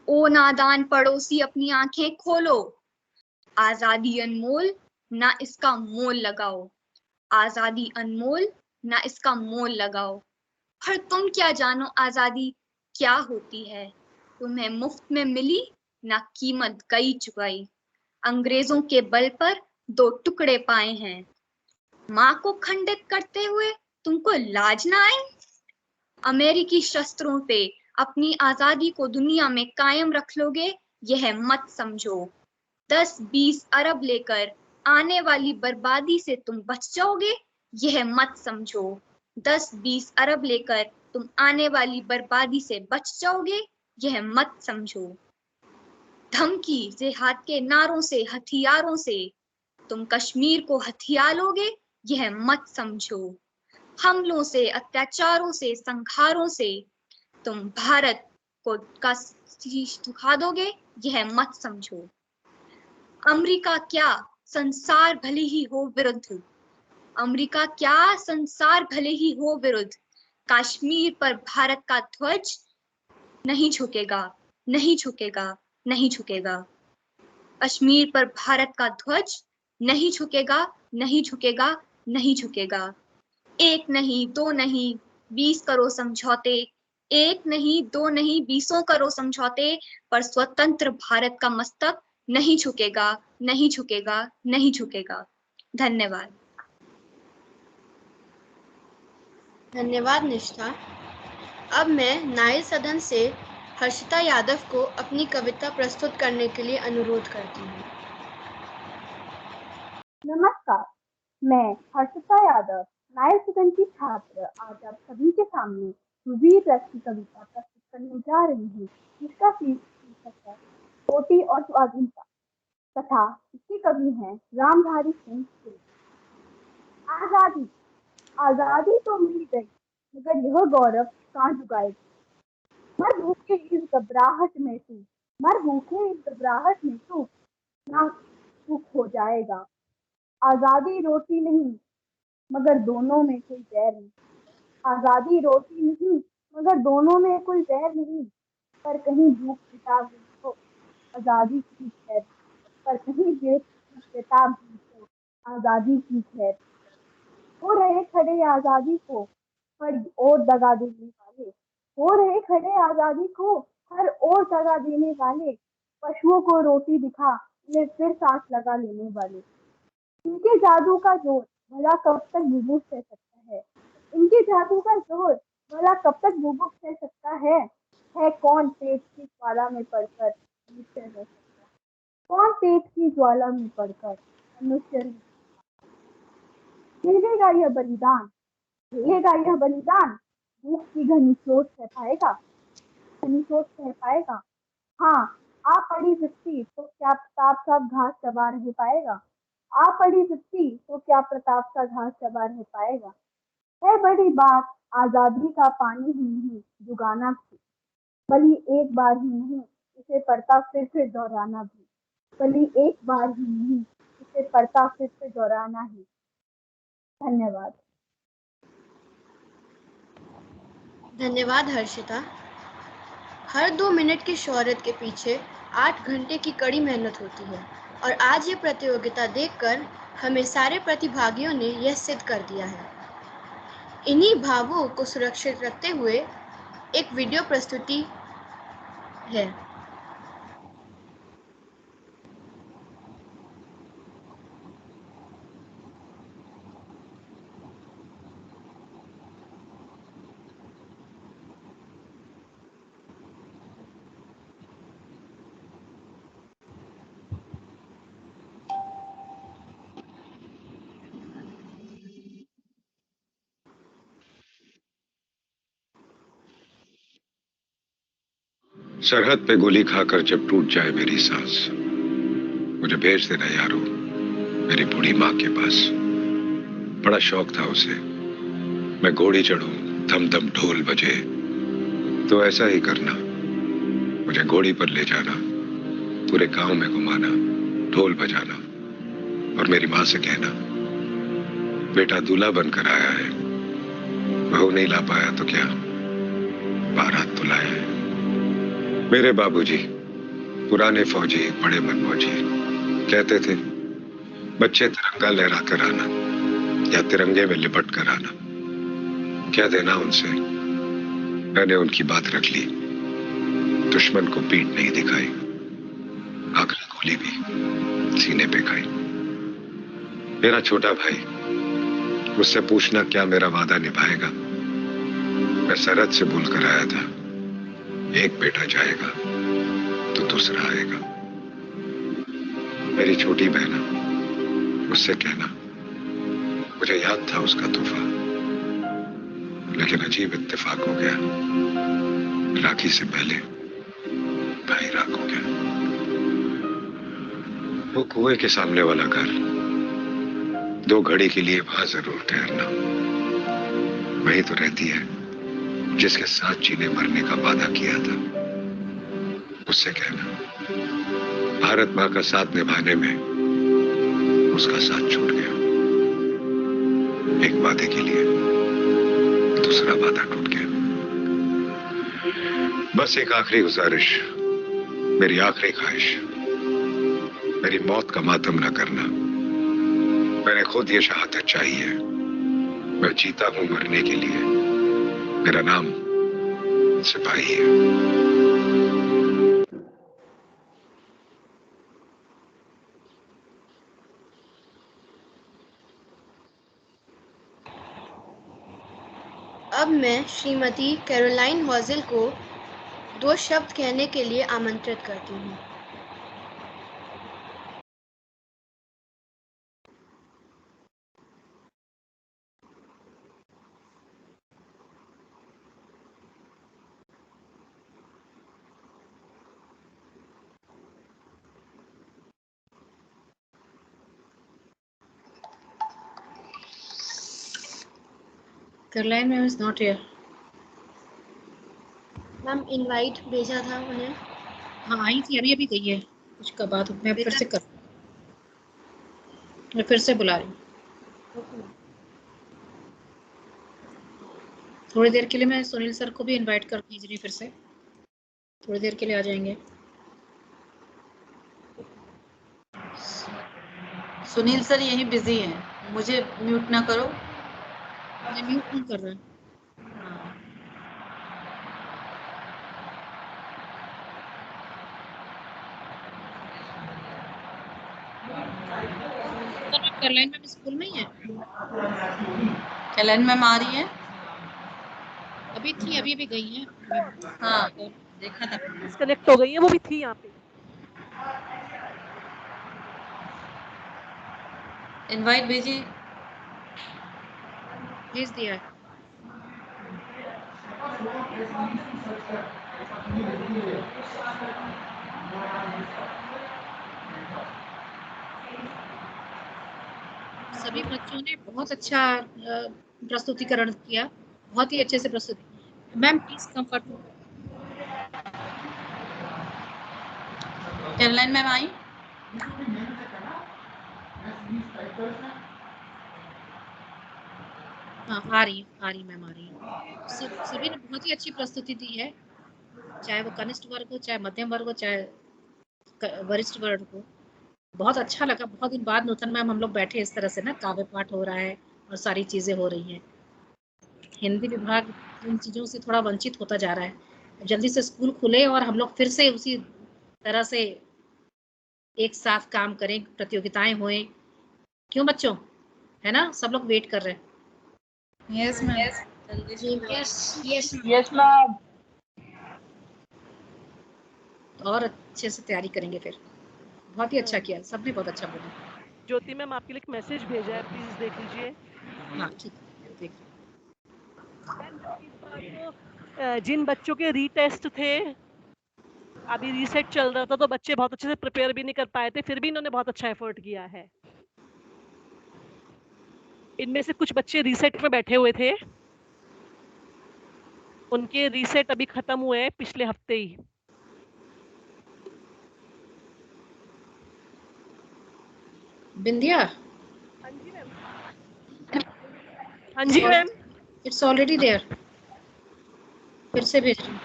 ओ नादान पड़ोसी अपनी आंखें खोलो, आजादी अनमोल ना इसका मोल लगाओ, आजादी अनमोल ना इसका मोल लगाओ। पर तुम क्या जानो आजादी क्या होती है, तुम्हें मुफ्त में मिली ना कीमत गई चुकाई। अंग्रेजों के बल पर दो टुकड़े पाए हैं, माँ को खंडित करते हुए तुमको लाज ना आई। अमेरिकी शस्त्रों पे अपनी आजादी को दुनिया में कायम रख लोगे, यह मत समझो। 10-20 अरब लेकर आने वाली बर्बादी से तुम बच जाओगे, यह मत समझो। 10-20 अरब लेकर तुम आने वाली बर्बादी से बच जाओगे, यह मत समझो। धमकी जिहाद के नारों से हथियारों से तुम कश्मीर को हथिया लोगे, यह मत समझो। हमलों से अत्याचारों से संहारों से तुम भारत को का शीश झुका दोगे, यह मत समझो। अमेरिका क्या संसार भले ही हो विरुद्ध, अमेरिका क्या संसार भले ही हो विरुद्ध, कश्मीर पर भारत का ध्वज नहीं झुकेगा, नहीं झुकेगा, नहीं झुकेगा। कश्मीर पर भारत का ध्वज नहीं झुकेगा, नहीं झुकेगा, नहीं झुकेगा। एक नहीं दो नहीं 20 करो समझौते, एक नहीं दो नहीं 20 करो समझौते, पर स्वतंत्र भारत का मस्तक नहीं झुकेगा, नहीं झुकेगा, नहीं झुकेगा। धन्यवाद। धन्यवाद निष्ठा। अब मैं नायल सदन से हर्षिता यादव को अपनी कविता प्रस्तुत करने के लिए अनुरोध करती हूँ। नमस्कार, मैं हर्षिता यादव नायल सदन की छात्र आज आप सभी के सामने वीर रस की कविता प्रस्तुत करने जा रही हूँ, जिसका शीर्षक है रोटी और स्वाधीनता तथा इसके कवि हैं रामधारी सिंह दिनकर। आजादी, आजादी तो मिल गई मगर यह गौरव कहाँ जुगाएगी। मर भूखे इस घबराहट में तू, मर भूखे इस घबराहट में तू ना सुख हो जाएगा। आजादी रोटी नहीं मगर दोनों में कोई बैर नहीं, आजादी रोटी नहीं मगर दोनों में कोई बैर नहीं, पर कहीं भूख किताब हो आजादी की खैर, पर कहीं भूख किताब हो आजादी की खैर। हो रहे खड़े आजादी को पर और दगा देने वाले, हो रहे खड़े आजादी को हर ओर जगह देने वाले, पशुओं को रोटी दिखा उन्हें फिर सांस लगा लेने वाले। इनके जादू का जोर भला कब तक बुबुक सह सकता है? इनके जादू का जोर भला कब तक बुबुक सह सकता है? कौन पेट की ज्वाला में पड़कर मनुष्य रह सकता है? कौन पेट की ज्वाला में पड़कर मनुष्य रह मिलेगा यह बलिदान, मिलेगा यह बलिदान, भूख की घनी चोट सह पाएगा, घनी चोट सह पाएगा। हाँ, आ पड़ी जिप्सी तो क्या प्रताप सा घास चबा रह पाएगा? आ पड़ी जिप्सी तो क्या प्रताप सा घास चबा रह पाएगा? है बड़ी बात आजादी का पानी ही नहीं जुगाना भी, भली एक बार ही नहीं इसे पढ़ता फिर दोहराना भी, भली एक बार ही नहीं इसे पढ़ता फिर दोहराना ही। धन्यवाद। धन्यवाद हर्षिता। हर 2 मिनट की शोहरत के पीछे 8 घंटे की कड़ी मेहनत होती है और आज ये प्रतियोगिता देखकर हमें सारे प्रतिभागियों ने यह सिद्ध कर दिया है। इन्हीं भावों को सुरक्षित रखते हुए एक वीडियो प्रस्तुति है। सरहद पे गोली खाकर जब टूट जाए मेरी सांस, मुझे भेज देना यारो मेरी बूढ़ी माँ के पास। बड़ा शौक था उसे मैं घोड़ी चढ़ूं, धम धम ढोल बजे, तो ऐसा ही करना, मुझे घोड़ी पर ले जाना, पूरे गांव में घुमाना, ढोल बजाना और मेरी माँ से कहना बेटा दूल्हा बनकर आया है, बहू नहीं ला पाया तो क्या, बारात तो लाया है। मेरे बाबूजी पुराने फौजी बड़े मनमौजी कहते थे बच्चे तिरंगा लहरा कर आना या तिरंगे में लिपट कर आना। क्या देना उनसे, मैंने उनकी बात रख ली, दुश्मन को पीठ नहीं दिखाई, आखिरी गोली भी सीने पे खाई। मेरा छोटा भाई मुझसे पूछना क्या मेरा वादा निभाएगा। मैं सरहद से बोल कर आया था एक बेटा जाएगा तो दूसरा आएगा। मेरी छोटी बहना मुझसे कहना, मुझे याद था उसका तोहफा, लेकिन अजीब इत्तेफाक हो गया, राखी से पहले भाई राख हो गया। वो कुएं के सामने वाला घर, 2 घड़ी के लिए वहां जरूर ठहरना, वही तो रहती है जिसके साथ जीने मरने का वादा किया था। उससे कहना भारत मां का साथ निभाने में उसका साथ छूट गया, एक वादे के लिए दूसरा वादा टूट गया। बस एक आखिरी गुजारिश, मेरी आखिरी ख्वाहिश, मेरी मौत का मातम न करना। मैंने खुद ये शहादत चाहिए, मैं जीता हूं मरने के लिए, मेरा नाम सिपाही है। अब मैं श्रीमती कैरोलाइन हॉज़ल को 2 शब्द कहने के लिए आमंत्रित करती हूँ। Caroline ma'am is not here. Ma'am invite भेजा था उन्हें। हाँ आई थी, अभी गई है कुछ का बात। मैं फिर से मैं फिर से बुला रही हूँ। थोड़ी देर के लिए मैं सुनील सर को भी इनवाइट कर भेज रही, फिर से थोड़ी देर के लिए आ जाएंगे। सुनील सर यही बिजी हैं, मुझे म्यूट ना करो। म्यूट नहीं कर रहा है। कैरोलाइन मैम स्कूल में ही है? कैरोलाइन मैम आ रही है? अभी थी, अभी भी गई है। हाँ देखा था। डिस्कनेक्ट हो गई है, वो भी थी यहाँ पे। इनवाइट भेजिए। भेज दिया है। सभी बच्चों ने बहुत अच्छा प्रस्तुतिकरण किया, बहुत ही अच्छे से प्रस्तुति। Ma'am please comfort. Caroline ma'am आई? हाँ आ रही मैम आ रही है। सभी ने बहुत ही अच्छी प्रस्तुति दी है, चाहे वो कनिष्ठ वर्ग हो, चाहे मध्यम वर्ग हो, चाहे वरिष्ठ वर्ग हो। बहुत अच्छा लगा। बहुत दिन बाद नूतन मैम हम लोग बैठे इस तरह से ना, काव्य पाठ हो रहा है और सारी चीजें हो रही हैं। हिंदी विभाग इन चीजों से थोड़ा वंचित होता जा रहा है। जल्दी से स्कूल खुले और हम लोग फिर से उसी तरह से एक साथ काम करें, प्रतियोगिताएं होएं। क्यों बच्चों, है ना? सब लोग वेट कर रहे हैं। Yes ma'am. Yes ma'am. और अच्छे से तैयारी करेंगे फिर। बहुत ही अच्छा किया, सबने बहुत अच्छा बोला। ज्योति मैम आपके लिए एक मैसेज भेजा है, प्लीज देख लीजिए। हाँ ठीक है, देख। तो जिन बच्चों के रीटेस्ट थे, अभी रीसेट चल रहा था, तो बच्चे बहुत अच्छे से प्रिपेयर भी नहीं कर पाए थे, फिर भी इन्होंने बहुत अच्छा एफर्ट किया है। इनमें से कुछ बच्चे रीसेट में बैठे हुए थे, उनके रीसेट अभी खत्म हुए हैं पिछले हफ्ते ही। बिंदिया। हाँ जी मैम। हाँ जी मैम। It's already there. फिर से भेज रही हूँ।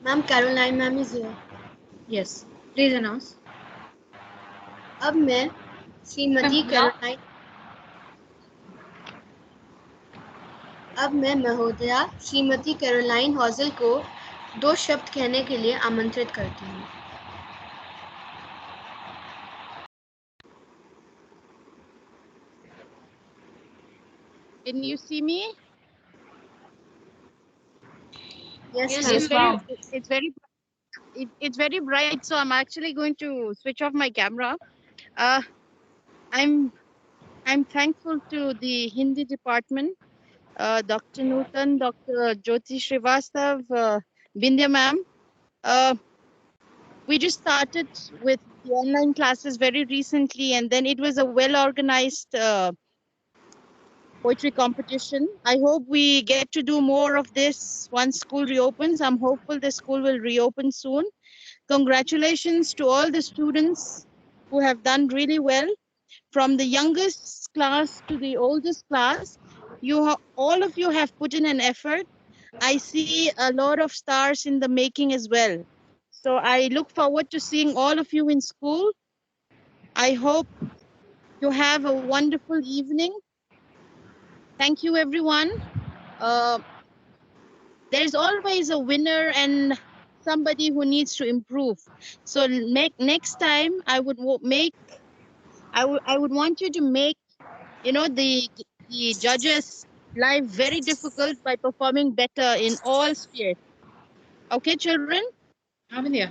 Ma'am Caroline ma'am is here. Yes please announce. अब मैं श्रीमती कैरोलाइन, अब मैं महोदया श्रीमती कैरोलाइन हॉजल को 2 शब्द कहने के लिए आमंत्रित करती हूँ। Can you see me? Yes, It's ma'am. it's very bright, so I'm actually going to switch off my camera. I'm thankful to the Hindi department, Dr. Nutan, Dr. Jyoti Srivastav, Bindya ma'am. We just started with the online classes very recently, and then it was a well-organized poetry competition. I hope we get to do more of this once school reopens. I'm hopeful the school will reopen soon. Congratulations to all the students who have done really well. From the youngest class to the oldest class, all of you have put in an effort. I see a lot of stars in the making as well. So I look forward to seeing all of you in school. I hope you have a wonderful evening. Thank you, everyone. There's always a winner and somebody who needs to improve. So next time, I would want you to make, the judges' life very difficult by performing better in all spheres. Okay, children? Amelia.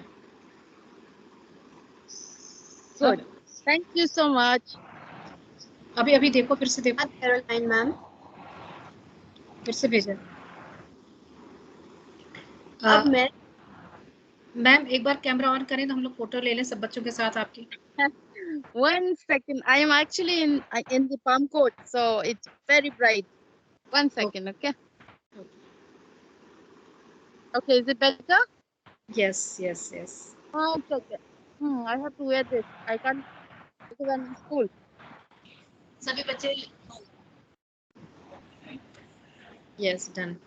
Good. Thank you so much. अभी देखो, फिर से देखो। Caroline ma'am फिर से भेजा। अब मैं मैम एक बार कैमरा ऑन करें तो हम लोग फोटो ले लें सब बच्चों के साथ आपकी। One second, I am actually in the palm court, so it's very bright. 1 second, okay? Okay, is it better? Yes. Oh, okay. I have to wear this. I can't because I'm in school. सभी बच्चे। Yes, done.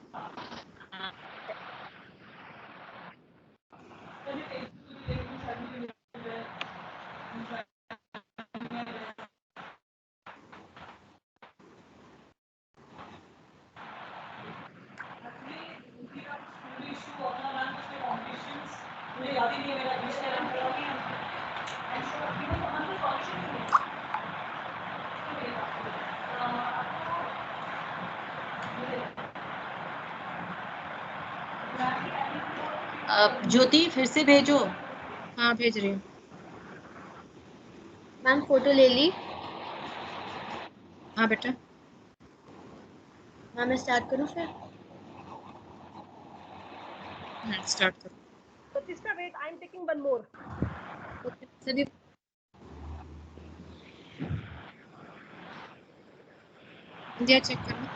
ज्योति फिर से भेजो। हाँ भेज रही हूँ। Ma'am photo ले ली। हाँ बेटा। मैम मैं स्टार्ट करूँ फिर? स्टार्ट करो। Pratishtha wait, I am taking one more. सभी इंडिया चेक करना।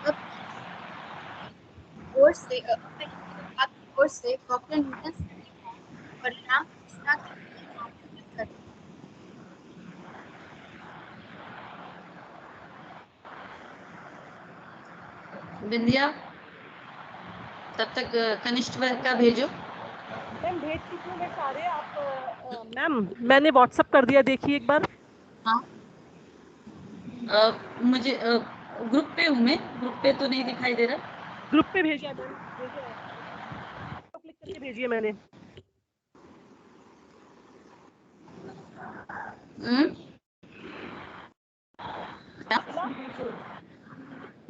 अब कोर्स से कोर्स से डॉक्टर न्यूटन परिणाम प्रतिष्ठा के कर बिंदिया तब तक कनिष्ठ वर्ग का भेजो। मैम भेज चुकी हूँ मैं सारे। आप मैम मैंने व्हाट्सएप कर दिया, देखिए एक बार। हाँ मुझे ग्रुप पे हूँ मैं, ग्रुप पे तो नहीं दिखाई दे रहा। ग्रुप पे भेजा है मैम, भेजा है, तो क्लिक करके भेजिए मैंने।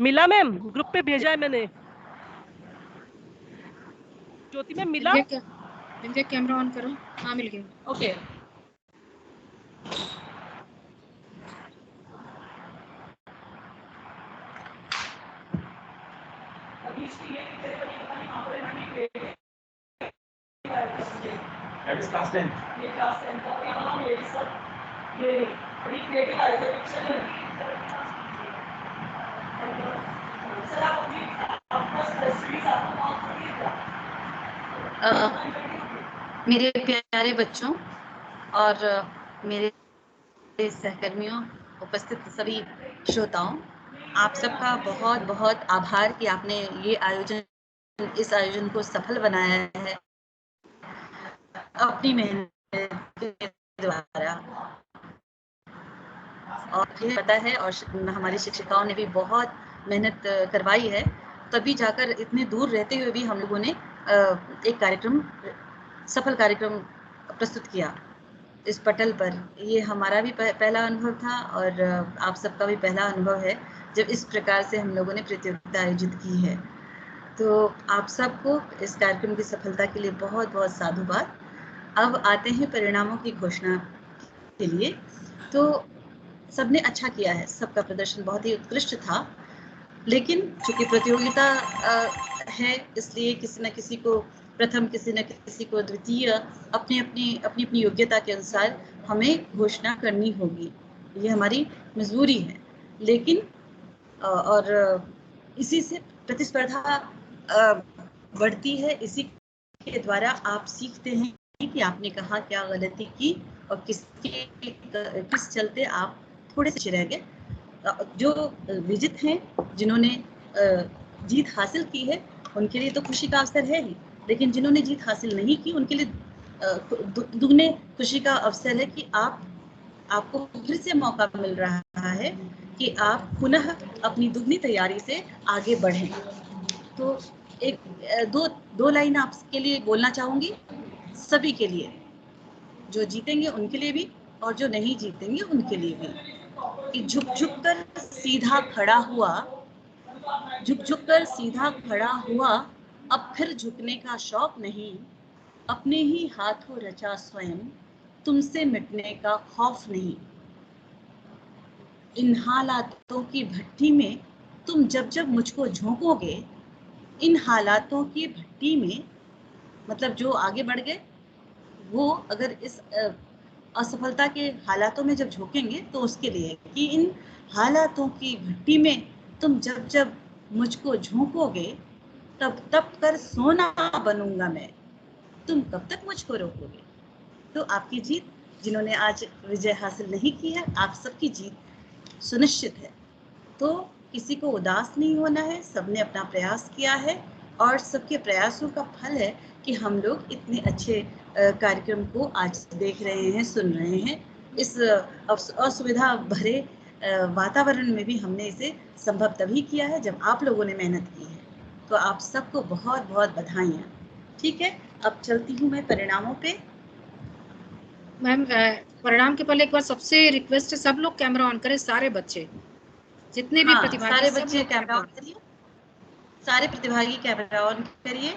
मिला मैम, ग्रुप पे भेजा है मैंने। ज्योति मैम मिला? बिंदिया कैमरा ऑन करो। हाँ मिल गया। Okay That is class 10. मेरे प्यारे बच्चों और मेरे सहकर्मियों, उपस्थित सभी श्रोताओं, आप सबका बहुत बहुत आभार कि आपने इस आयोजन को सफल बनाया है अपनी मेहनत के द्वारा। और मुझे पता है और हमारी शिक्षिकाओं ने भी बहुत मेहनत करवाई है, तभी जाकर इतने दूर रहते हुए भी हम लोगों ने एक सफल कार्यक्रम प्रस्तुत किया इस पटल पर। ये हमारा भी पहला अनुभव था और आप सबका भी पहला अनुभव है जब इस प्रकार से हम लोगों ने प्रतियोगिता आयोजित की है। तो आप सबको इस कार्यक्रम की सफलता के लिए बहुत बहुत साधुवाद। अब आते हैं परिणामों की घोषणा के लिए। तो सबने अच्छा किया है, सबका प्रदर्शन बहुत ही उत्कृष्ट था, लेकिन चूंकि प्रतियोगिता है इसलिए किसी न किसी को प्रथम, किसी न किसी को द्वितीय, अपनी योग्यता के अनुसार हमें घोषणा करनी होगी। ये हमारी मजबूरी है। लेकिन और इसी से प्रतिस्पर्धा बढ़ती है, इसी के द्वारा आप सीखते हैं कि आपने कहाँ क्या गलती की और किस चलते आप थोड़े से रह गए। जो विजित हैं, जिन्होंने जीत हासिल की है, उनके लिए तो खुशी का अवसर है ही, लेकिन जिन्होंने जीत हासिल नहीं की उनके लिए दुगने खुशी का अवसर है कि आपको फिर से मौका मिल रहा है कि आप पुनः अपनी दुगनी तैयारी से आगे बढ़ें। तो दो लाइन आपके लिए बोलना चाहूँगी, सभी के लिए, जो जीतेंगे उनके लिए भी और जो नहीं जीतेंगे उनके लिए भी, कि झुक कर सीधा खड़ा हुआ, झुक कर सीधा खड़ा हुआ, अब फिर झुकने का शौक नहीं, अपने ही हाथों रचा स्वयं, तुमसे मिटने का खौफ नहीं। इन हालातों की भट्टी में तुम जब जब मुझको झोंकोगे, इन हालातों की भट्टी में, मतलब जो आगे बढ़ गए वो अगर इस असफलता के हालातों में जब झोंकेंगे तो उसके लिए कि इन हालातों की भट्टी में तुम जब जब मुझको झोंकोगे, तब कर सोना बनूंगा मैं, तुम कब तक मुझको रोकोगे। तो आपकी जीत, जिन्होंने आज विजय हासिल नहीं की है, आप सबकी जीत सुनिश्चित है। तो किसी को उदास नहीं होना है, सबने अपना प्रयास किया है और सबके प्रयासों का फल है कि हम लोग इतने अच्छे कार्यक्रम को आज देख रहे हैं, सुन रहे हैं। इस असुविधा भरे वातावरण में भी हमने इसे संभव तभी किया है जब आप लोगों ने मेहनत की है। तो आप सबको बहुत बहुत बधाइयाँ। ठीक है, अब चलती हूँ मैं परिणामों पे। मैम परिणाम के पहले एक बार सबसे रिक्वेस्ट है, सब लोग कैमरा ऑन करें, सारे बच्चे जितने भी प्रतिभागी सारे सब बच्चे लोग कैमरा ऑन करिए, सारे प्रतिभागी कैमरा ऑन करिए।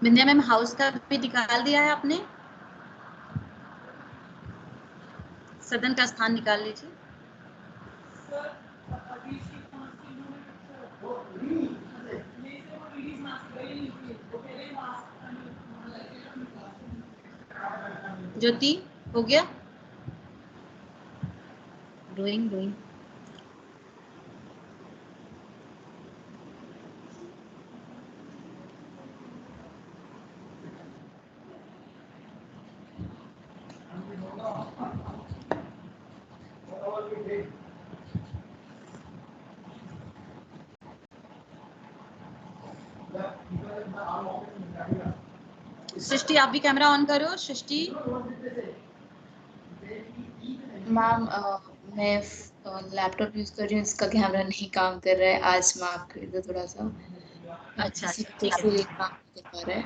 विंध्या मैम हाउस का भी निकाल दिया है आपने, सदन का स्थान निकाल लीजिए। ज्योति हो गया? डूइंग सृष्टि आप भी कैमरा ऑन करो। सृष्टि मैम मैं लैपटॉप यूज कर रही हूँ, इसका कैमरा नहीं काम कर रहा है। आज माफ कर दो थोड़ा सा। अच्छा ठीक है, काम कर पा रहा है।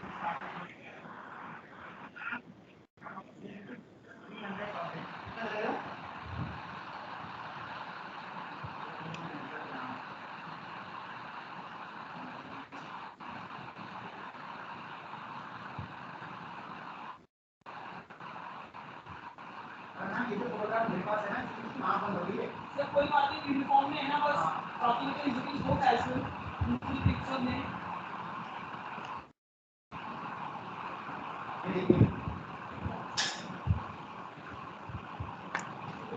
कोई बात नहीं, यूनिफॉर्म में है ना, बस बाकी तो इजीली हो कैजुअल पूरी पिक्चर में।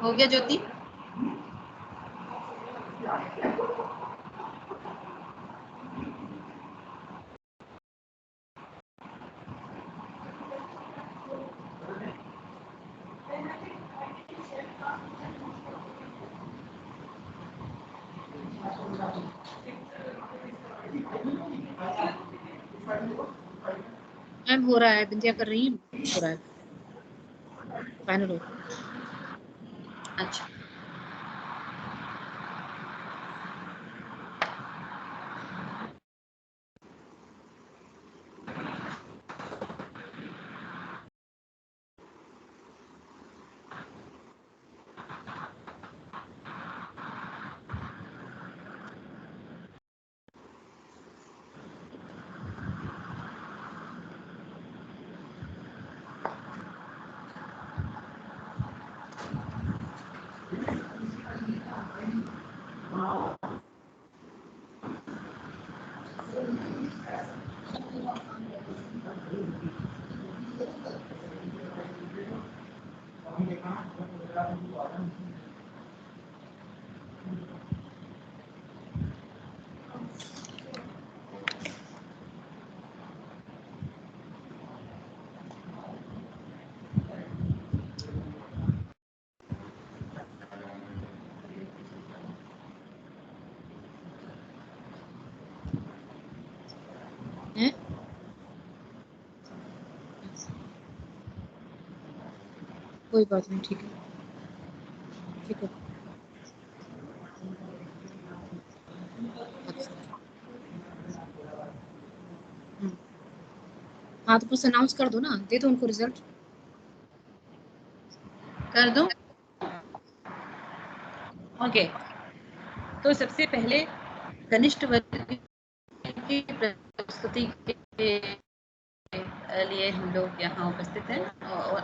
हो गया ज्योति? मैम हो रहा है, विंध्या कर रही है, हो रहा है फाइनल हो। अच्छा कोई बात नहीं, ठीक है ठीक है। हाँ तो कुछ अनाउंस कर दो ना, दे दो उनको रिजल्ट। कर दूं? ओके, तो सबसे पहले कनिष्ठ वर्ग की प्रस्तुति के लिए हम लोग यहाँ उपस्थित हैं और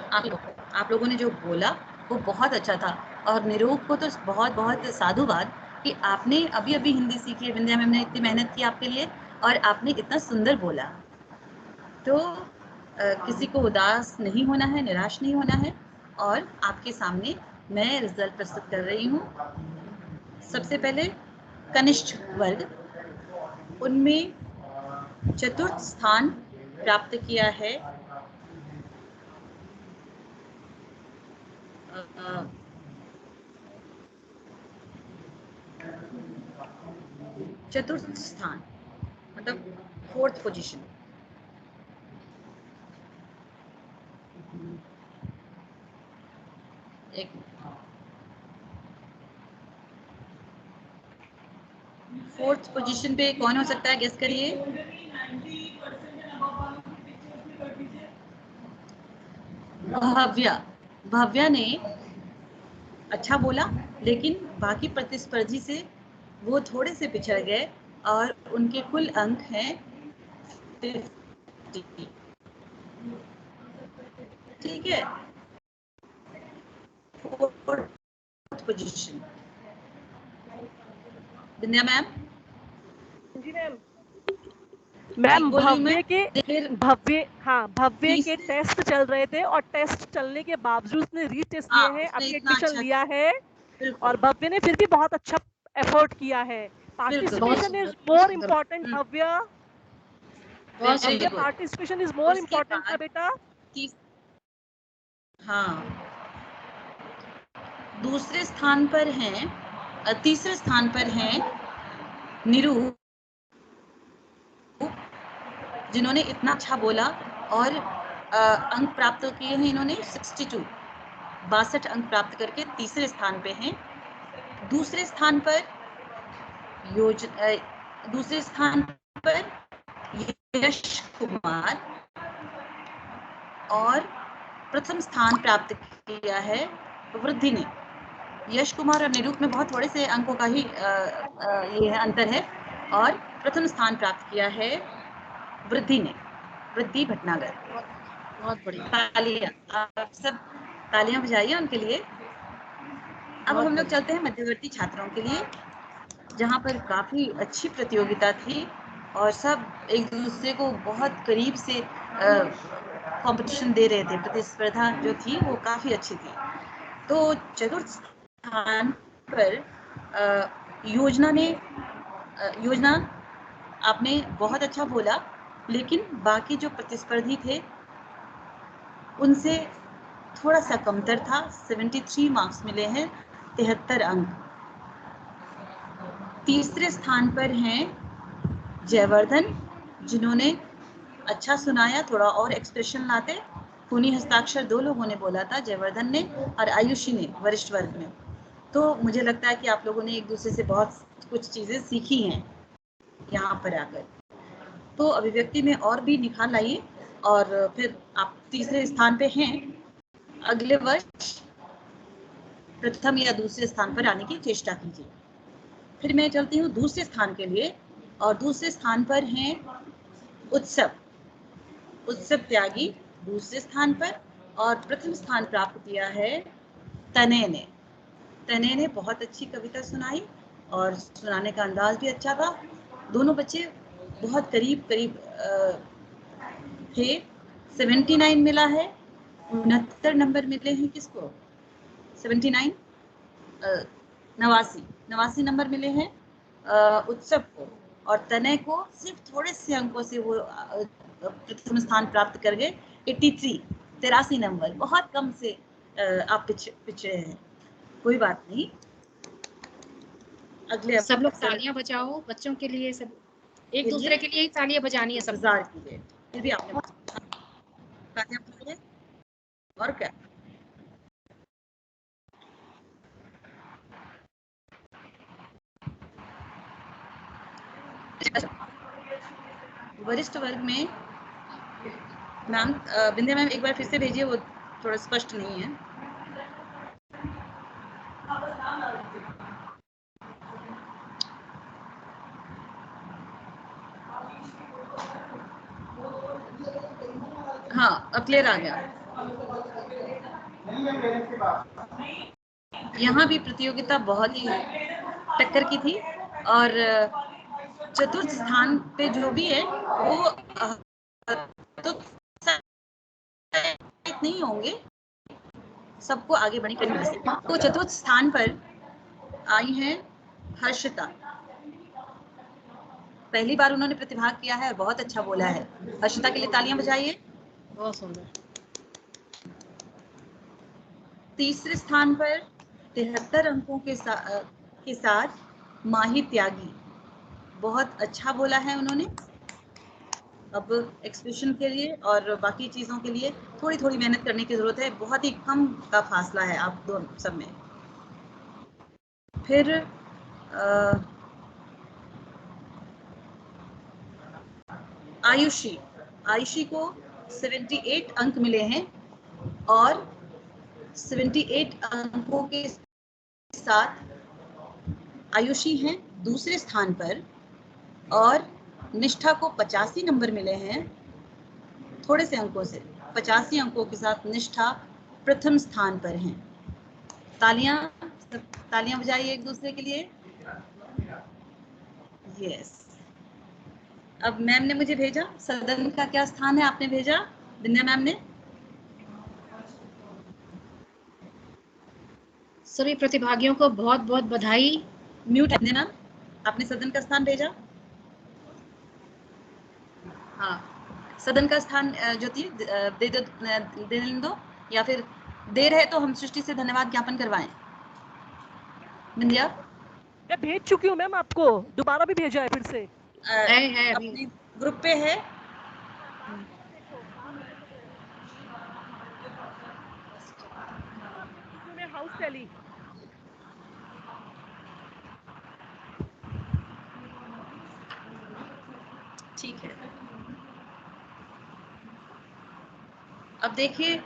आप लोगों ने जो बोला वो बहुत अच्छा था। और निरूप को तो बहुत बहुत साधुवाद कि आपने अभी अभी हिंदी सीखी है, विंध्या मैम ने इतनी मेहनत की आपके लिए और आपने इतना सुंदर बोला। तो किसी को उदास नहीं होना है, निराश नहीं होना है। और आपके सामने मैं रिजल्ट प्रस्तुत कर रही हूँ। सबसे पहले कनिष्ठ वर्ग, उनमें चतुर्थ स्थान प्राप्त किया है चतुर्थ स्थान मतलब 4th पोजीशन। एक 4th पोजीशन पे कौन हो सकता है, गेस करिए। भव्या ने अच्छा बोला, लेकिन बाकी प्रतिस्पर्धी से वो थोड़े से पिछड़ गए और उनके कुल अंक हैं 50। ठीक है, 4th पोजीशन। विद्या मैम। जी मैम। मैम भव्य के टेस्ट चल रहे थे और टेस्ट चलने के बावजूद उसने रीटेस्ट दिए हैं, अभी एडमिशन लिया है और भव्य ने फिर भी बहुत अच्छा एफर्ट किया है। Participation is more important Bhavya, participation is more important था बेटा। हाँ, दूसरे स्थान पर हैं, तीसरे स्थान पर हैं नीरू, जिन्होंने इतना अच्छा बोला और अंक प्राप्त किए हैं इन्होंने 62 अंक प्राप्त करके तीसरे स्थान पे हैं। दूसरे स्थान पर यश कुमार और प्रथम स्थान प्राप्त किया है वृद्धि ने। यश कुमार और निरूप में बहुत थोड़े से अंकों का ही ये है अंतर है। और प्रथम स्थान प्राप्त किया है वृद्धि ने, वृद्धि भटनागर। बहुत बढ़िया, तालियां, आप सब तालियां बजाइए उनके लिए। अब हम लोग चलते हैं मध्यवर्ती छात्रों के लिए, जहां पर काफी अच्छी प्रतियोगिता थी और सब एक दूसरे को बहुत करीब से कंपटीशन दे रहे थे। प्रतिस्पर्धा जो थी वो काफी अच्छी थी। तो चतुर्थ स्थान पर योजना आपने बहुत अच्छा बोला, लेकिन बाकी जो प्रतिस्पर्धी थे उनसे थोड़ा सा कमतर था। 73 मार्क्स मिले हैं, 73 अंक। तीसरे स्थान पर हैं जयवर्धन, जिन्होंने अच्छा सुनाया, थोड़ा और एक्सप्रेशन लाते। खूनी हस्ताक्षर 2 लोगों ने बोला था, जयवर्धन ने और आयुषी ने वरिष्ठ वर्ग में। तो मुझे लगता है कि आप लोगों ने एक दूसरे से बहुत कुछ चीजें सीखी हैं यहाँ पर आकर। तो अभिव्यक्ति में और भी निखार लाइए और फिर आप तीसरे स्थान पे हैं। अगले वर्ष प्रथम या दूसरे स्थान पर आने की चेष्टा कीजिए। फिर मैं चलती हूँ दूसरे स्थान के लिए, और दूसरे स्थान पर हैं उत्सव त्यागी दूसरे स्थान पर, और प्रथम स्थान प्राप्त किया है तनय ने बहुत अच्छी कविता सुनाई और सुनाने का अंदाज भी अच्छा था। दोनों बच्चे बहुत करीब थे। 79 मिला है, 69 नंबर मिले हैं किसको? 79 89 नंबर मिले हैं उत्सव को, और तनय को सिर्फ थोड़े से अंकों से वो प्रथम स्थान प्राप्त कर गए। 83 नंबर, बहुत कम से आप पिछड़े हैं। कोई बात नहीं, अगले सब लोग तालियां बजाओ बच्चों के लिए, सब एक दूसरे के लिए ही तालियां बजानी है। सब कीजिए, फिर भी आपने तालियां बजाइए। और क्या, वरिष्ठ वर्ग में मैम विंध्या मैम एक बार फिर से भेजिए, वो थोड़ा स्पष्ट नहीं है। हाँ, अब क्लियर आ गया। यहाँ भी प्रतियोगिता बहुत ही टक्कर की थी, और चतुर्थ स्थान पे जो भी है वो तो नहीं होंगे, सबको आगे बढ़ने के लिए। तो चतुर्थ स्थान पर आई हैं हर्षिता। पहली बार उन्होंने प्रतिभाग किया है और बहुत अच्छा बोला है। हर्षिता के लिए तालियां बजाइए। बहुत सुंदर। तीसरे स्थान पर 73 अंकों के साथ माही त्यागी। बहुत अच्छा बोला है उन्होंने। अब एक्सप्रेशन के लिए और बाकी चीज़ों के लिए थोड़ी थोड़ी मेहनत करने की ज़रूरत है। बहुत ही कम का फासला है आप दोनों सब में। फिर आयुषी को 78 अंक मिले हैं और 78 अंकों के साथ आयुषी हैं दूसरे स्थान पर और निष्ठा को 85 नंबर मिले हैं, थोड़े से अंकों से। 85 अंकों के साथ निष्ठा प्रथम स्थान पर हैं। तालियां बजाइए एक दूसरे के लिए। यस। अब मैम ने मुझे भेजा, सदन का क्या स्थान है आपने भेजा विंध्या मैम ने? सभी प्रतिभागियों को बहुत बहुत बधाई। म्यूट है मैम, आपने सदन का स्थान भेजा? हाँ, सदन का स्थान ज्योति दे दो, या फिर देर है तो हम सृष्टि से धन्यवाद ज्ञापन करवाएं। विंध्या मैं भेज चुकी हूँ मैम आपको, दोबारा भी भेजा है फिर से। है अपने ग्रुप पे है। हाउस टैली ठीक है। अब देखिए,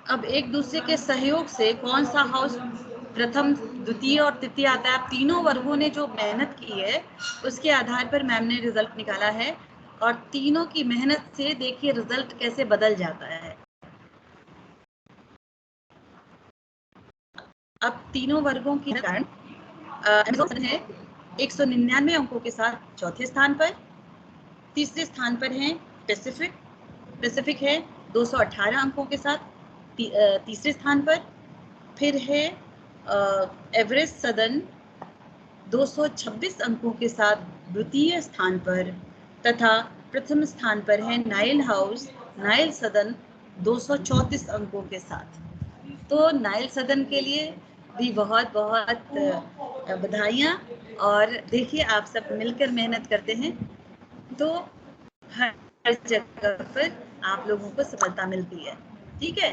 अब एक दूसरे के सहयोग से कौन सा हाउस प्रथम, द्वितीय और तृतीय आता है। तीनों वर्गों ने जो मेहनत की है उसके आधार पर मैम ने रिजल्ट निकाला है और तीनों की मेहनत से देखिए रिजल्ट कैसे बदल जाता है। अब तीनों वर्गों की कारण है 199 अंकों के साथ चौथे स्थान पर। तीसरे स्थान पर हैं पैसिफिक है 218 अंकों के साथ तीसरे स्थान पर। फिर है एवरेस्ट सदन 226 अंकों के साथ द्वितीय स्थान पर, तथा प्रथम स्थान पर है नाइल सदन 234 अंकों के साथ। तो नाइल सदन के लिए भी बहुत बहुत बधाइयाँ। और देखिए आप सब मिलकर मेहनत करते हैं तो हर जगह पर आप लोगों को सफलता मिलती है। ठीक है,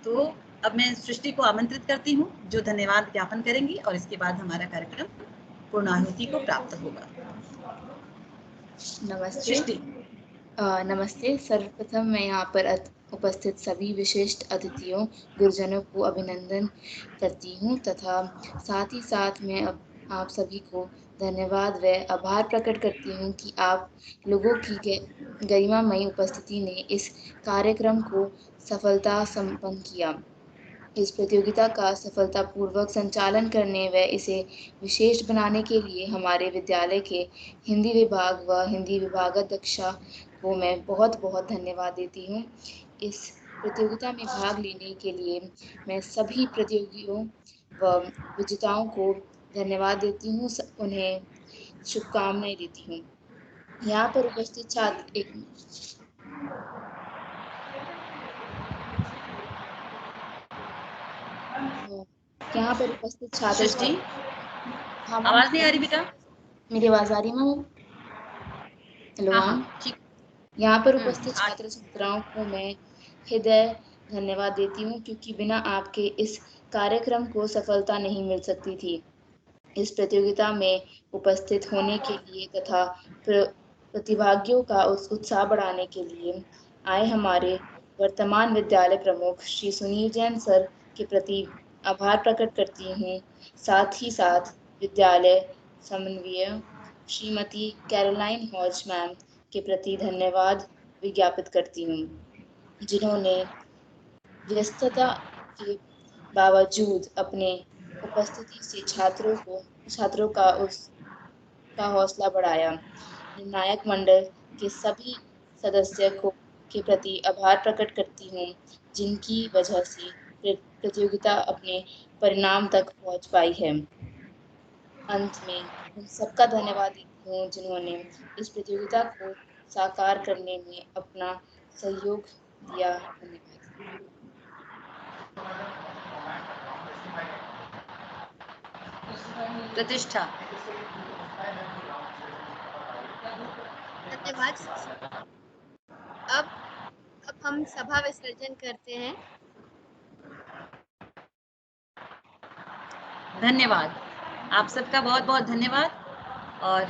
तो अब मैं सृष्टि को आमंत्रित करती हूँ जो धन्यवाद ज्ञापन करेंगी और इसके बाद हमारा कार्यक्रम पूर्णाहुति को प्राप्त होगा। नमस्ते। नमस्ते। सर्वप्रथम मैं यहाँ पर उपस्थित सभी विशिष्ट अतिथियों, गुरुजनों को अभिनंदन करती हूँ तथा साथ ही साथ मैं आप सभी को धन्यवाद व आभार प्रकट करती हूँ कि आप लोगों की गरिमामयी उपस्थिति ने इस कार्यक्रम को सफलता संपन्न किया। इस प्रतियोगिता का सफलतापूर्वक संचालन करने व इसे विशेष बनाने के लिए हमारे विद्यालय के हिंदी विभाग व हिंदी विभागाध्यक्षा को मैं बहुत बहुत धन्यवाद देती हूँ। इस प्रतियोगिता में भाग लेने के लिए मैं सभी प्रतियोगियों व विजेताओं को धन्यवाद देती हूँ, उन्हें शुभकामनाएं देती हूँ। यहाँ पर उपस्थित छात्र यहाँ पर उपस्थित छात्र आवाज नहीं आ रही बेटा? मेरी आवाज आ रही है मैम? Hello ma'am. यहाँ पर उपस्थित छात्र छात्राओं को मैं हृदय धन्यवाद देती हूँ क्योंकि बिना आपके इस कार्यक्रम को सफलता नहीं मिल सकती थी। इस प्रतियोगिता में उपस्थित होने के लिए तथा प्रतिभागियों का उत्साह बढ़ाने के लिए आए हमारे वर्तमान विद्यालय प्रमुख श्री सुनील जैन सर के प्रति आभार प्रकट करती हूँ। साथ ही साथ विद्यालय समन्वय श्रीमती कैरोलाइन हॉज मैम के प्रति धन्यवाद विज्ञापित करती हूँ, जिन्होंने व्यस्तता के बावजूद अपने उपस्थिति से छात्रों का हौसला बढ़ाया। निर्णायक मंडल के सभी सदस्यों के प्रति आभार प्रकट करती हूँ जिनकी वजह से प्रतियोगिता अपने परिणाम तक पहुंच पाई है। अंत में उन सबका धन्यवाद देती हूँ जिन्होंने इस प्रतियोगिता को साकार करने में अपना सहयोग दिया। धन्यवाद। प्रतिष्ठा। धन्यवाद। अब हम सभा विसर्जन करते हैं। धन्यवाद, आप सबका बहुत बहुत धन्यवाद, और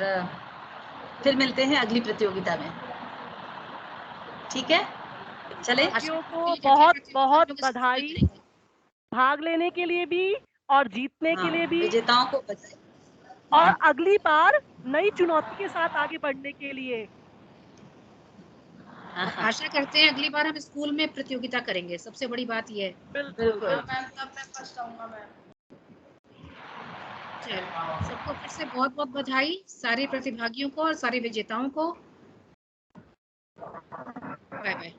फिर मिलते हैं अगली प्रतियोगिता में। ठीक है, चले। बच्चियों को बहुत बहुत बधाई, भाग लेने के लिए भी और जीतने के लिए भी, विजेताओं को बधाई, और अगली बार नई चुनौती के साथ आगे बढ़ने के लिए। आशा करते हैं अगली बार हम स्कूल में प्रतियोगिता करेंगे, सबसे बड़ी बात यह है। बिल्कुल। मैम तब मैं फर्स्ट आऊंगा मैम। चलो, सबको फिर से बहुत बहुत बधाई, सारे प्रतिभागियों को और सारे विजेताओं को। Bye bye.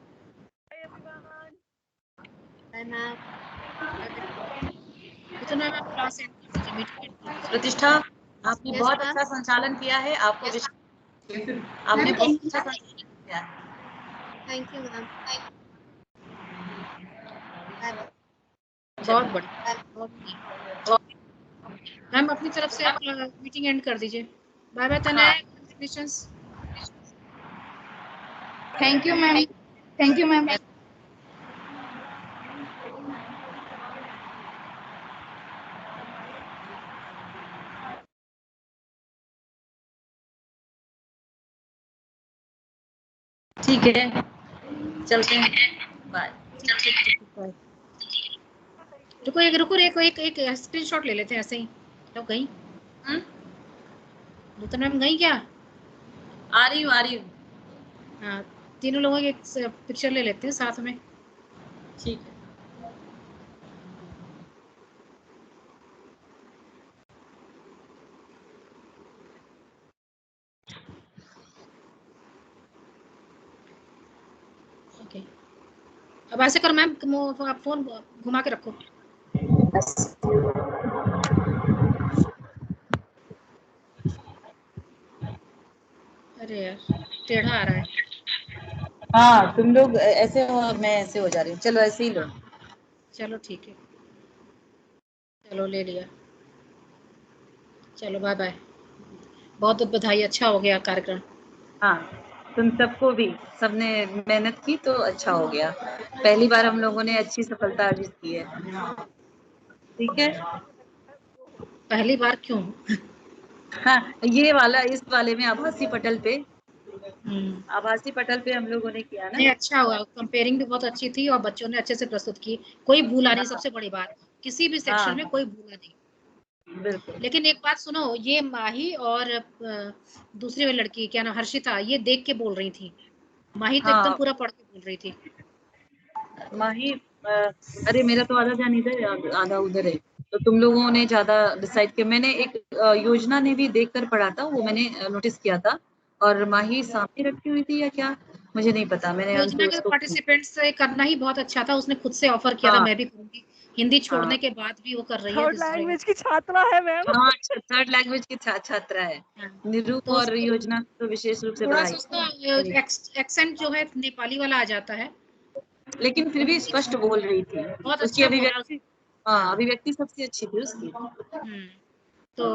प्रतिष्ठा, आपने बहुत अच्छा संचालन किया है, आपको आपने बहुत अच्छा संचालन किया है। Thank you ma'am. बहुत बढ़िया मैम, अपनी तरफ से आप मीटिंग एंड कर दीजिए। Bye bye Tanaya, congratulations. Thank you ma'am. Thank you ma'am. ठीक है, चलते हैं, बाय। रुको एक स्क्रीनशॉट ले लेते हैं ऐसे ही। तो गई नूतन मैम गई क्या? आ रही हूँ। हाँ, तीनों लोगों की एक पिक्चर ले लेते हैं साथ में। ठीक है। ओके, अब ऐसे करो मैम, आप फोन घुमा के रखो। अरे यार, टेढ़ा आ रहा है। हाँ, तुम लोग ऐसे हो, मैं ऐसे हो जा रही हूँ। चलो ऐसे ही लो। चलो ठीक है, चलो ले लिया। चलो बाय बाय, बहुत बहुत बधाई, अच्छा हो गया कार्यक्रम। हाँ, तुम सबको भी, सबने मेहनत की तो अच्छा हो गया। पहली बार हम लोगों ने अच्छी सफलता अर्जित की है। ठीक है, पहली बार क्यों? हाँ, ये वाला, इस वाले में आभासी पटल पे, आभासी पटल पे हम लोगों ने किया ना। नहीं, अच्छा हुआ, कंपेयरिंग भी बहुत अच्छी थी और बच्चों ने अच्छे से प्रस्तुत की, कोई भूला नहीं। सबसे बड़ी बात, किसी भी सेक्शन में कोई भूला नहीं। बिल्कुल। लेकिन एक बात सुनो, ये माही और दूसरी वाली लड़की, क्या नाम, हर्षिता, ये देख के बोल रही थी। माही तो एकदम पूरा पढ़ के बोल रही थी। माही, अरे मेरा तो आधा ध्यान इधर है, आधा उधर है, तो तुम लोगों ने ज्यादा डिसाइड किया। मैंने एक योजना ने भी देख कर पढ़ा था, वो मैंने नोटिस किया था, और माही सामने रखी हुई थी या क्या, मुझे नहीं पता। मैंने योजना के पार्टिसिपेंट्स से करना ही बहुत अच्छा था, उसने खुद से ऑफर किया था, मैं भी करूंगी। हिंदी छोड़ने के बाद भी वो कर रही है। थर्ड लैंग्वेज की छात्रा है मैम। हाँ, थर्ड लैंग्वेज की छात्रा है। निरूप तो और योजना तो विशेष रूप से थोड़ा सा उसका एक्सेंट जो है नेपाली वाला आ जाता है, लेकिन फिर भी स्पष्ट बोल रही थी। बहुत उसकी अच्छा अभिव्यक्ति, हाँ, अभिव्यक्ति सबसे अच्छी थी उसकी। तो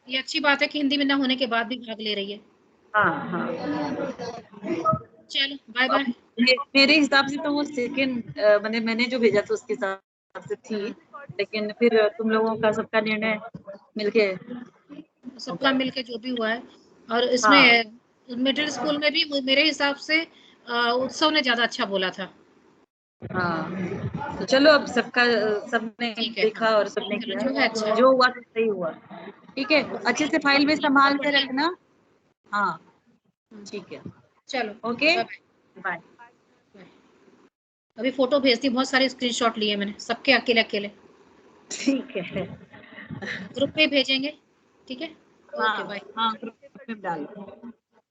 ये अच्छी बात है कि हिंदी में ना होने के बाद भी भाग ले रही है। हाँ। चलो बाय बाय। मेरे हिसाब से तो वो सेकंड, मैंने जो भेजा था उसके हिसाब से थी, लेकिन फिर तुम लोगों का सबका निर्णय मिलके, सबका मिलके जो भी हुआ है। और इसमें मिडिल स्कूल में भी मेरे हिसाब से उत्सव ने ज्यादा अच्छा बोला था। हाँ, तो चलो, अब सबने देखा और सबने किया, जो हुआ तो सही हुआ। ठीक है, अच्छे से फाइल में संभाल के रखना। हाँ, ठीक है, चलो ओके, बाय। अभी फोटो भेजती, बहुत सारे स्क्रीनशॉट लिए मैंने, सबके अकेले अकेले। ठीक है, ग्रुप पे भेजेंगे। ठीक है, ओके बाय। हाँ, ग्रुप में डालो।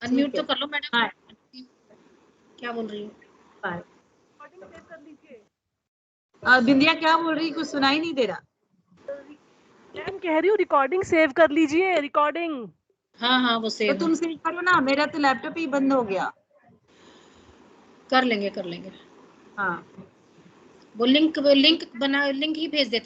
अनम्यूट तो कर लो मैडम। क्या बोल रही हो? बाय। रिकॉर्डिंग सेव कर लीजिए। बिंदिया क्या बोल रही, कुछ सुनाई नहीं दे रहा। मैम कह रही हूँ रिकॉर्डिंग सेव कर लीजिए, रिकॉर्डिंग। हाँ वो सेव तो तुम सेव करो ना, मेरा तो लैपटॉप ही बंद हो गया। कर लेंगे। हाँ वो लिंक ही भेज देते